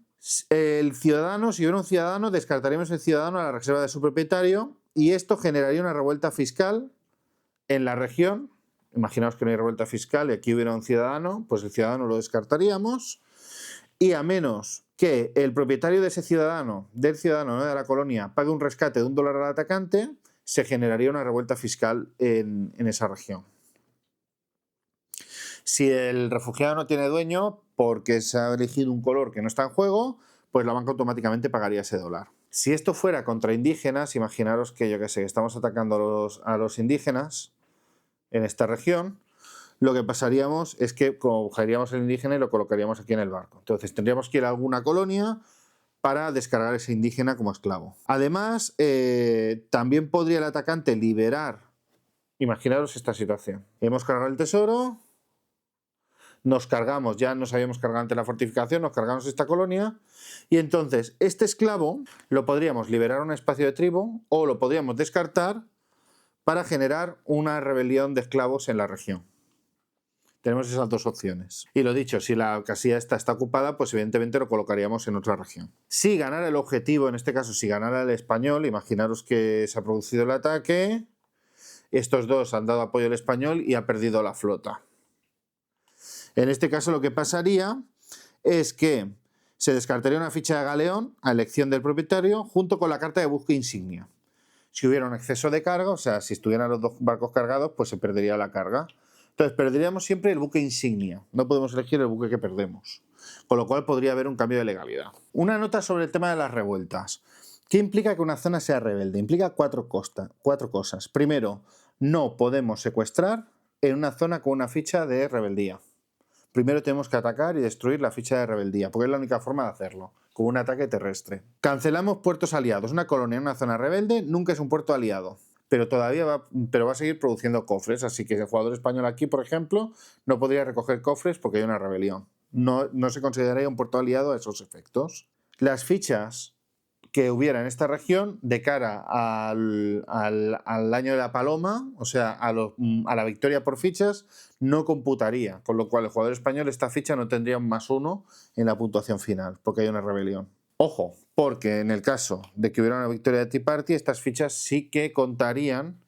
El ciudadano, si hubiera un ciudadano, descartaríamos el ciudadano a la reserva de su propietario y esto generaría una revuelta fiscal en la región. Imaginaos que no hay revuelta fiscal y aquí hubiera un ciudadano, pues el ciudadano lo descartaríamos y a menos que el propietario de ese ciudadano, del ciudadano, no de la colonia, pague un rescate de $1 al atacante, se generaría una revuelta fiscal en esa región. Si el refugiado no tiene dueño porque se ha elegido un color que no está en juego, pues la banca automáticamente pagaría ese $1. Si esto fuera contra indígenas, imaginaros que, yo qué sé, estamos atacando a los indígenas en esta región, lo que pasaríamos es que cogeríamos el indígena y lo colocaríamos aquí en el barco. Entonces tendríamos que ir a alguna colonia para descargar a ese indígena como esclavo. Además, también podría el atacante liberar. Imaginaros esta situación. Hemos cargado el tesoro, nos cargamos, ya nos habíamos cargado ante la fortificación, nos cargamos esta colonia y entonces este esclavo lo podríamos liberar a un espacio de tribu o lo podríamos descartar para generar una rebelión de esclavos en la región. Tenemos esas dos opciones. Y lo dicho, si la casilla esta está ocupada, pues evidentemente lo colocaríamos en otra región. Si ganara el objetivo, en este caso si ganara el español, imaginaros que se ha producido el ataque, estos dos han dado apoyo al español y ha perdido la flota. En este caso lo que pasaría es que se descartaría una ficha de galeón a elección del propietario junto con la carta de buque insignia. Si hubiera un exceso de carga, o sea, si estuvieran los dos barcos cargados, pues se perdería la carga. Entonces, perderíamos siempre el buque insignia. No podemos elegir el buque que perdemos. Con lo cual podría haber un cambio de legalidad. Una nota sobre el tema de las revueltas. ¿Qué implica que una zona sea rebelde? Implica cuatro cosas. Primero, no podemos secuestrar en una zona con una ficha de rebeldía. Primero tenemos que atacar y destruir la ficha de rebeldía, porque es la única forma de hacerlo, con un ataque terrestre. Cancelamos puertos aliados. Una colonia en una zona rebelde nunca es un puerto aliado, pero va a seguir produciendo cofres, así que el jugador español aquí, por ejemplo, no podría recoger cofres porque hay una rebelión. No se consideraría un puerto aliado a esos efectos. Las fichas que hubiera en esta región de cara al año de la paloma, o sea, a la victoria por fichas, no computaría, con lo cual el jugador español esta ficha no tendría un +1 en la puntuación final, porque hay una rebelión. Ojo, porque en el caso de que hubiera una victoria de Tea Party, estas fichas sí que contarían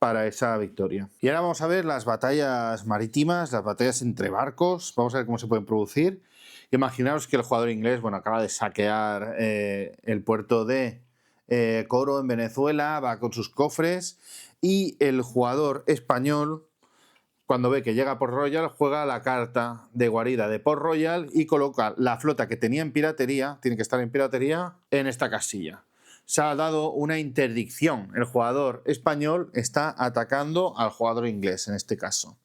para esa victoria. Y ahora vamos a ver las batallas marítimas, las batallas entre barcos, vamos a ver cómo se pueden producir. Imaginaos que el jugador inglés, acaba de saquear el puerto de Coro en Venezuela, va con sus cofres y el jugador español, cuando ve que llega Port Royal, juega la carta de guarida de Port Royal y coloca la flota que tenía en piratería, tiene que estar en piratería, en esta casilla. Se ha dado una interdicción. El jugador español está atacando al jugador inglés, en este caso.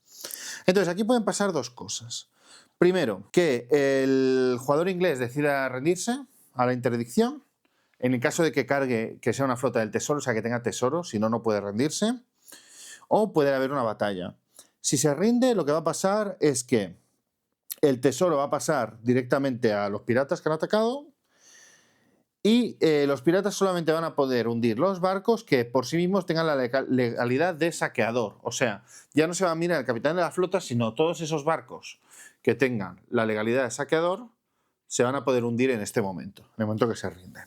Entonces, aquí pueden pasar dos cosas. Primero, que el jugador inglés decida rendirse a la interdicción, en el caso de que cargue, que sea una flota del tesoro, o sea, que tenga tesoro, si no, no puede rendirse, o puede haber una batalla. Si se rinde, lo que va a pasar es que el tesoro va a pasar directamente a los piratas que han atacado y los piratas solamente van a poder hundir los barcos que por sí mismos tengan la legalidad de saqueador. O sea, ya no se va a mirar al capitán de la flota, sino todos esos barcos que tengan la legalidad de saqueador se van a poder hundir en este momento, en el momento que se rinden.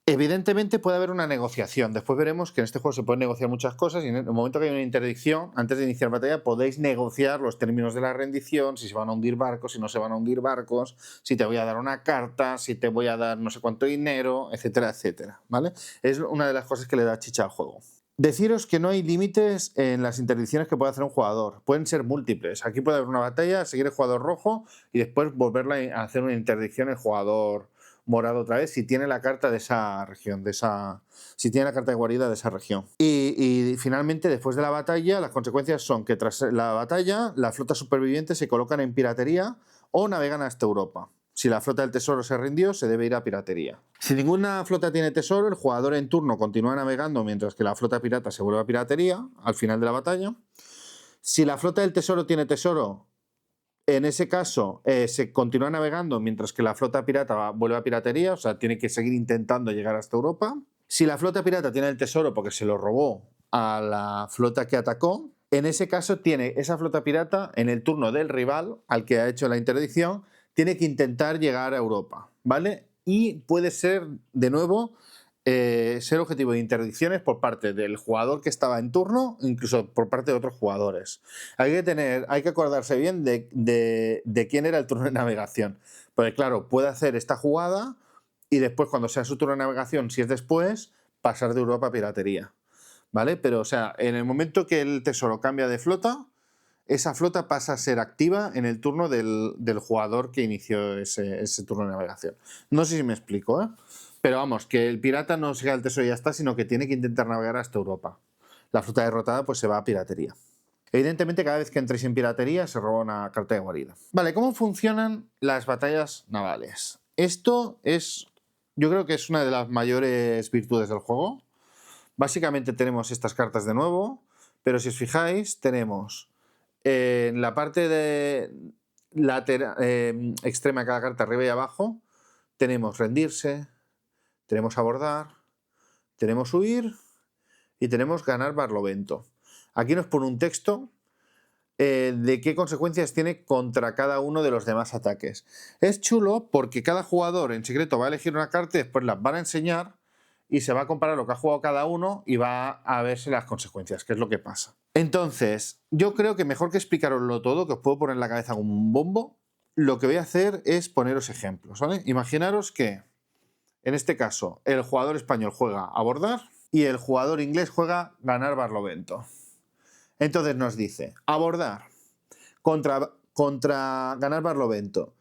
Evidentemente puede haber una negociación. Después veremos que en este juego se pueden negociar muchas cosas y en el momento que hay una interdicción, antes de iniciar batalla, podéis negociar los términos de la rendición, si se van a hundir barcos, si no se van a hundir barcos, si te voy a dar una carta, si te voy a dar no sé cuánto dinero, etcétera, etcétera, ¿vale? Es una de las cosas que le da chicha al juego. Deciros que no hay límites en las interdicciones que puede hacer un jugador. Pueden ser múltiples. Aquí puede haber una batalla, seguir el jugador rojo y después volverla a hacer una interdicción el jugador morado otra vez si tiene la carta de esa región, si tiene la carta de guarida de esa región. Y finalmente, después de la batalla, las consecuencias son que tras la batalla, las flotas supervivientes se colocan en piratería o navegan hasta Europa. Si la flota del tesoro se rindió, se debe ir a piratería. Si ninguna flota tiene tesoro, el jugador en turno continúa navegando mientras que la flota pirata se vuelve a piratería al final de la batalla. Si la flota del tesoro tiene tesoro, en ese caso se continúa navegando mientras que la flota pirata vuelve a piratería, o sea, tiene que seguir intentando llegar hasta Europa. Si la flota pirata tiene el tesoro porque se lo robó a la flota que atacó, en ese caso tiene esa flota pirata en el turno del rival al que ha hecho la interdicción, tiene que intentar llegar a Europa, ¿vale? Y puede ser, de nuevo, ser objetivo de interdicciones por parte del jugador que estaba en turno, incluso por parte de otros jugadores. Hay que acordarse bien de quién era el turno de navegación. Porque claro, puede hacer esta jugada y después, cuando sea su turno de navegación, si es después, pasar de Europa a piratería, ¿vale? Pero, o sea, en el momento que el tesoro cambia de flota, esa flota pasa a ser activa en el turno del jugador que inició ese turno de navegación. No sé si me explico, ¿eh? Pero vamos, que el pirata no se queda el tesoro y ya está, sino que tiene que intentar navegar hasta Europa. La flota derrotada pues se va a piratería. Evidentemente, cada vez que entréis en piratería se roba una carta de guarida. Vale, ¿cómo funcionan las batallas navales? Esto es, yo creo que es una de las mayores virtudes del juego. Básicamente tenemos estas cartas de nuevo, pero si os fijáis, tenemos en la parte de extrema de cada carta, arriba y abajo, tenemos rendirse, tenemos abordar, tenemos huir y tenemos ganar Barlovento. Aquí nos pone un texto de qué consecuencias tiene contra cada uno de los demás ataques. Es chulo porque cada jugador en secreto va a elegir una carta y después las van a enseñar y se va a comparar lo que ha jugado cada uno y va a verse las consecuencias, que es lo que pasa. Entonces, yo creo que mejor que explicaroslo todo, que os puedo poner en la cabeza como un bombo, lo que voy a hacer es poneros ejemplos, ¿vale? Imaginaros que, en este caso, el jugador español juega abordar y el jugador inglés juega ganar Barlovento. Entonces nos dice, abordar contra ganar Barlovento.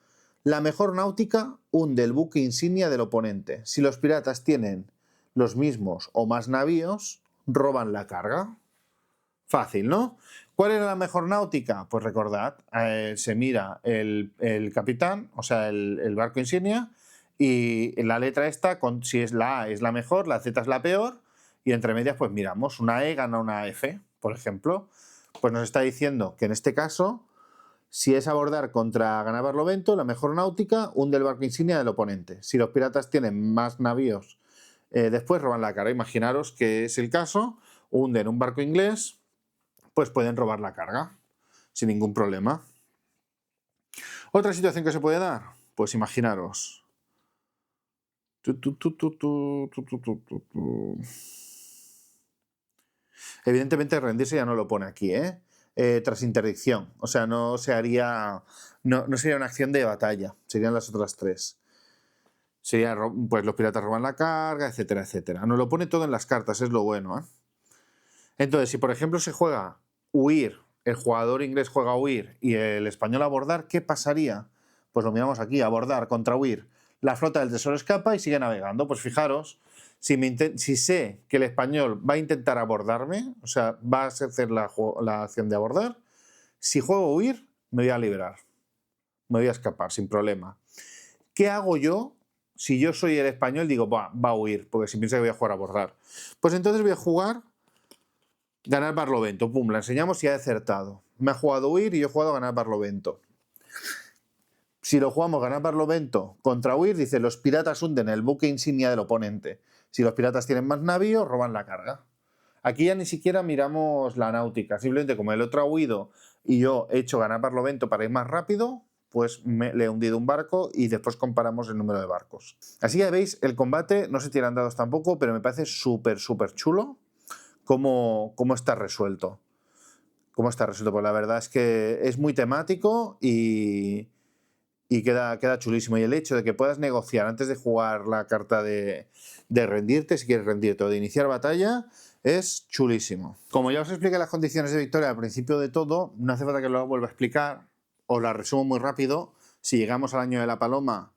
La mejor náutica hunde el buque insignia del oponente. Si los piratas tienen los mismos o más navíos, roban la carga. Fácil, ¿no? ¿Cuál era la mejor náutica? Pues recordad, se mira el capitán, o sea, el barco insignia, y la letra esta, si es la A es la mejor, la Z es la peor, y entre medias pues miramos, una E gana una F, por ejemplo. Pues nos está diciendo que en este caso, si es abordar contra ganar Barlovento, la mejor náutica hunde el barco insignia del oponente. Si los piratas tienen más navíos, después roban la carga. Imaginaros que es el caso, hunden un barco inglés, pues pueden robar la carga sin ningún problema. Otra situación que se puede dar, pues imaginaros. Evidentemente rendirse ya no lo pone aquí, ¿eh? Tras interdicción, o sea, no sería una acción de batalla, serían las otras tres. Sería, pues los piratas roban la carga, etcétera, etcétera. Nos lo pone todo en las cartas, es lo bueno, ¿eh? Entonces, si por ejemplo se juega huir, el jugador inglés juega huir y el español abordar, ¿qué pasaría? Pues lo miramos aquí, abordar contra huir. La flota del tesoro escapa y sigue navegando. Pues fijaros, si sé que el español va a intentar abordarme, o sea, va a hacer la acción de abordar, si juego huir, me voy a liberar. Me voy a escapar sin problema. ¿Qué hago yo? Si yo soy el español, digo, va a huir, porque si piensa que voy a jugar a abordar. Pues entonces voy a jugar ganar Barlovento, pum, la enseñamos y ha acertado. Me ha jugado huir y yo he jugado ganar Barlovento. Si lo jugamos ganar Barlovento contra huir, dice, los piratas hunden el buque insignia del oponente. Si los piratas tienen más navíos, roban la carga. Aquí ya ni siquiera miramos la náutica, simplemente como el otro ha huido y yo he hecho ganar Barlovento para ir más rápido, pues le he hundido un barco y después comparamos el número de barcos. Así que veis, el combate no se tiran dados tampoco, pero me parece súper, súper chulo. ¿Cómo está resuelto? ¿Cómo está resuelto? Pues la verdad es que es muy temático y queda chulísimo. Y el hecho de que puedas negociar antes de jugar la carta de rendirte, si quieres rendirte o de iniciar batalla, Es chulísimo. Como ya os expliqué las condiciones de victoria al principio de todo, no hace falta que lo vuelva a explicar, os la resumo muy rápido. Si llegamos al año de la paloma,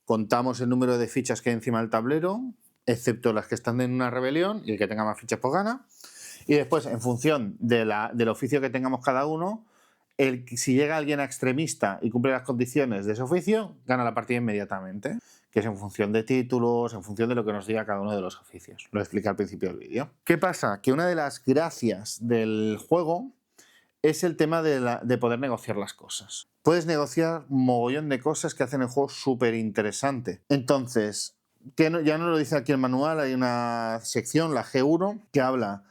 contamos el número de fichas que hay encima del tablero, excepto las que están en una rebelión, y el que tenga más fichas pues gana. Y después, en función del oficio que tengamos cada uno, si llega alguien a extremista y cumple las condiciones de ese oficio, gana la partida inmediatamente, que es en función de títulos, en función de lo que nos diga cada uno de los oficios. Lo expliqué al principio del vídeo. ¿Qué pasa? Que una de las gracias del juego es el tema de poder negociar las cosas. Puedes negociar un mogollón de cosas que hacen el juego súper interesante. Entonces, ya no lo dice aquí el manual, hay una sección, la G1, que habla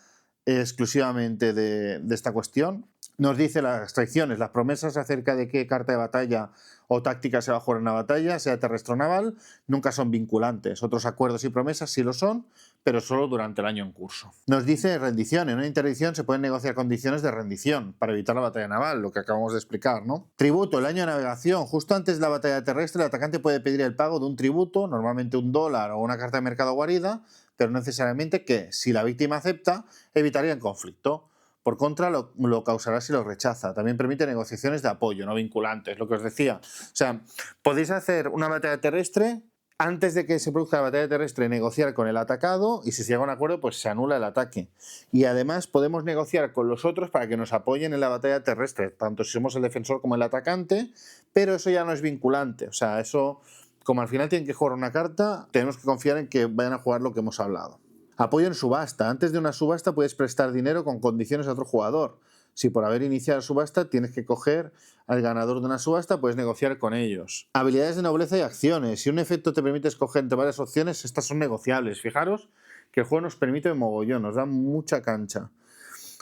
exclusivamente de esta cuestión. Nos dice las restricciones, las promesas acerca de qué carta de batalla o táctica se va a jugar en una batalla, sea terrestre o naval, nunca son vinculantes. Otros acuerdos y promesas sí lo son, pero solo durante el año en curso. Nos dice rendición. En una interdicción se pueden negociar condiciones de rendición para evitar la batalla naval, lo que acabamos de explicar, ¿no? Tributo. El año de navegación. Justo antes de la batalla terrestre, el atacante puede pedir el pago de un tributo, normalmente $1 o una carta de mercado guarida, pero no necesariamente que, si la víctima acepta, evitaría el conflicto. Por contra, lo causará si lo rechaza. También permite negociaciones de apoyo, no vinculantes, lo que os decía. O sea, podéis hacer una batalla terrestre, antes de que se produzca la batalla terrestre, negociar con el atacado, y si se llega a un acuerdo, pues se anula el ataque. Y además podemos negociar con los otros para que nos apoyen en la batalla terrestre, tanto si somos el defensor como el atacante, pero eso ya no es vinculante. O sea, eso, como al final tienen que jugar una carta, tenemos que confiar en que vayan a jugar lo que hemos hablado. Apoyo en subasta. Antes de una subasta puedes prestar dinero con condiciones a otro jugador. Si por haber iniciado la subasta tienes que coger al ganador de una subasta, puedes negociar con ellos. Habilidades de nobleza y acciones. Si un efecto te permite escoger entre varias opciones, estas son negociables. Fijaros que el juego nos permite mogollón, nos da mucha cancha.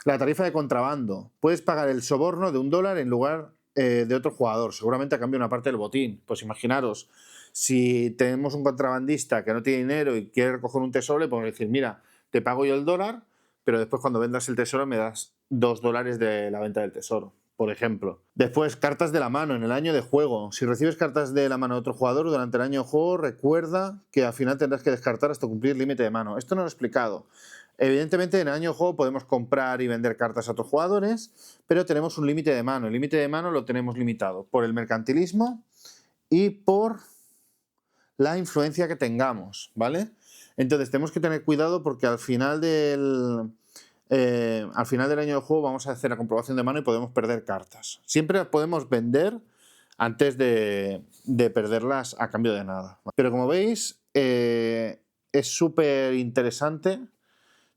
La tarifa de contrabando. Puedes pagar el soborno de $1 en lugar de otro jugador, seguramente a cambio de una parte del botín. Pues imaginaros, si tenemos un contrabandista que no tiene dinero y quiere recoger un tesoro, le podemos decir, mira, te pago yo el $1, pero después cuando vendas el tesoro me das $2 de la venta del tesoro, por ejemplo. Después, cartas de la mano en el año de juego. Si recibes cartas de la mano de otro jugador durante el año de juego, recuerda que al final tendrás que descartar hasta cumplir el límite de mano. Esto no lo he explicado. Evidentemente, en el año de juego podemos comprar y vender cartas a otros jugadores, pero tenemos un límite de mano. El límite de mano lo tenemos limitado por el mercantilismo y por la influencia que tengamos, ¿vale? Entonces tenemos que tener cuidado porque al final del año de juego vamos a hacer la comprobación de mano y podemos perder cartas. Siempre podemos vender antes de perderlas a cambio de nada. Pero como veis, es súper interesante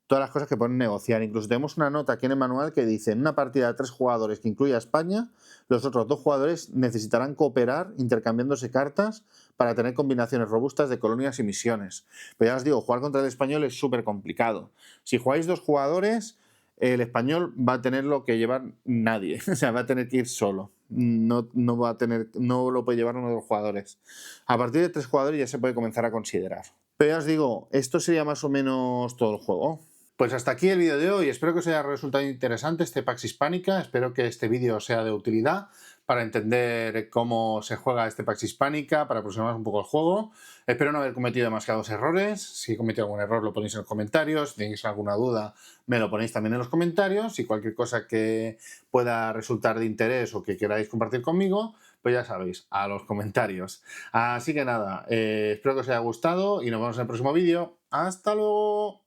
todas las cosas que pueden negociar. Incluso tenemos una nota aquí en el manual que dice, en una partida de 3 jugadores que incluye a España, los otros 2 jugadores necesitarán cooperar intercambiándose cartas para tener combinaciones robustas de colonias y misiones. Pero ya os digo, jugar contra el español es súper complicado. Si jugáis 2 jugadores, el español va a tener lo que llevar nadie. O sea, va a tener que ir solo. No lo puede llevar uno de los jugadores. A partir de 3 jugadores ya se puede comenzar a considerar. Pero ya os digo, esto sería más o menos todo el juego. Pues hasta aquí el vídeo de hoy. Espero que os haya resultado interesante este Pax Hispánica. Espero que este vídeo sea de utilidad para entender cómo se juega este Pax Hispánica, para aproximaros un poco el juego. Espero no haber cometido demasiados errores. Si he cometido algún error lo ponéis en los comentarios. Si tenéis alguna duda me lo ponéis también en los comentarios. Y cualquier cosa que pueda resultar de interés o que queráis compartir conmigo, pues ya sabéis, a los comentarios. Así que nada, espero que os haya gustado y nos vemos en el próximo vídeo. ¡Hasta luego!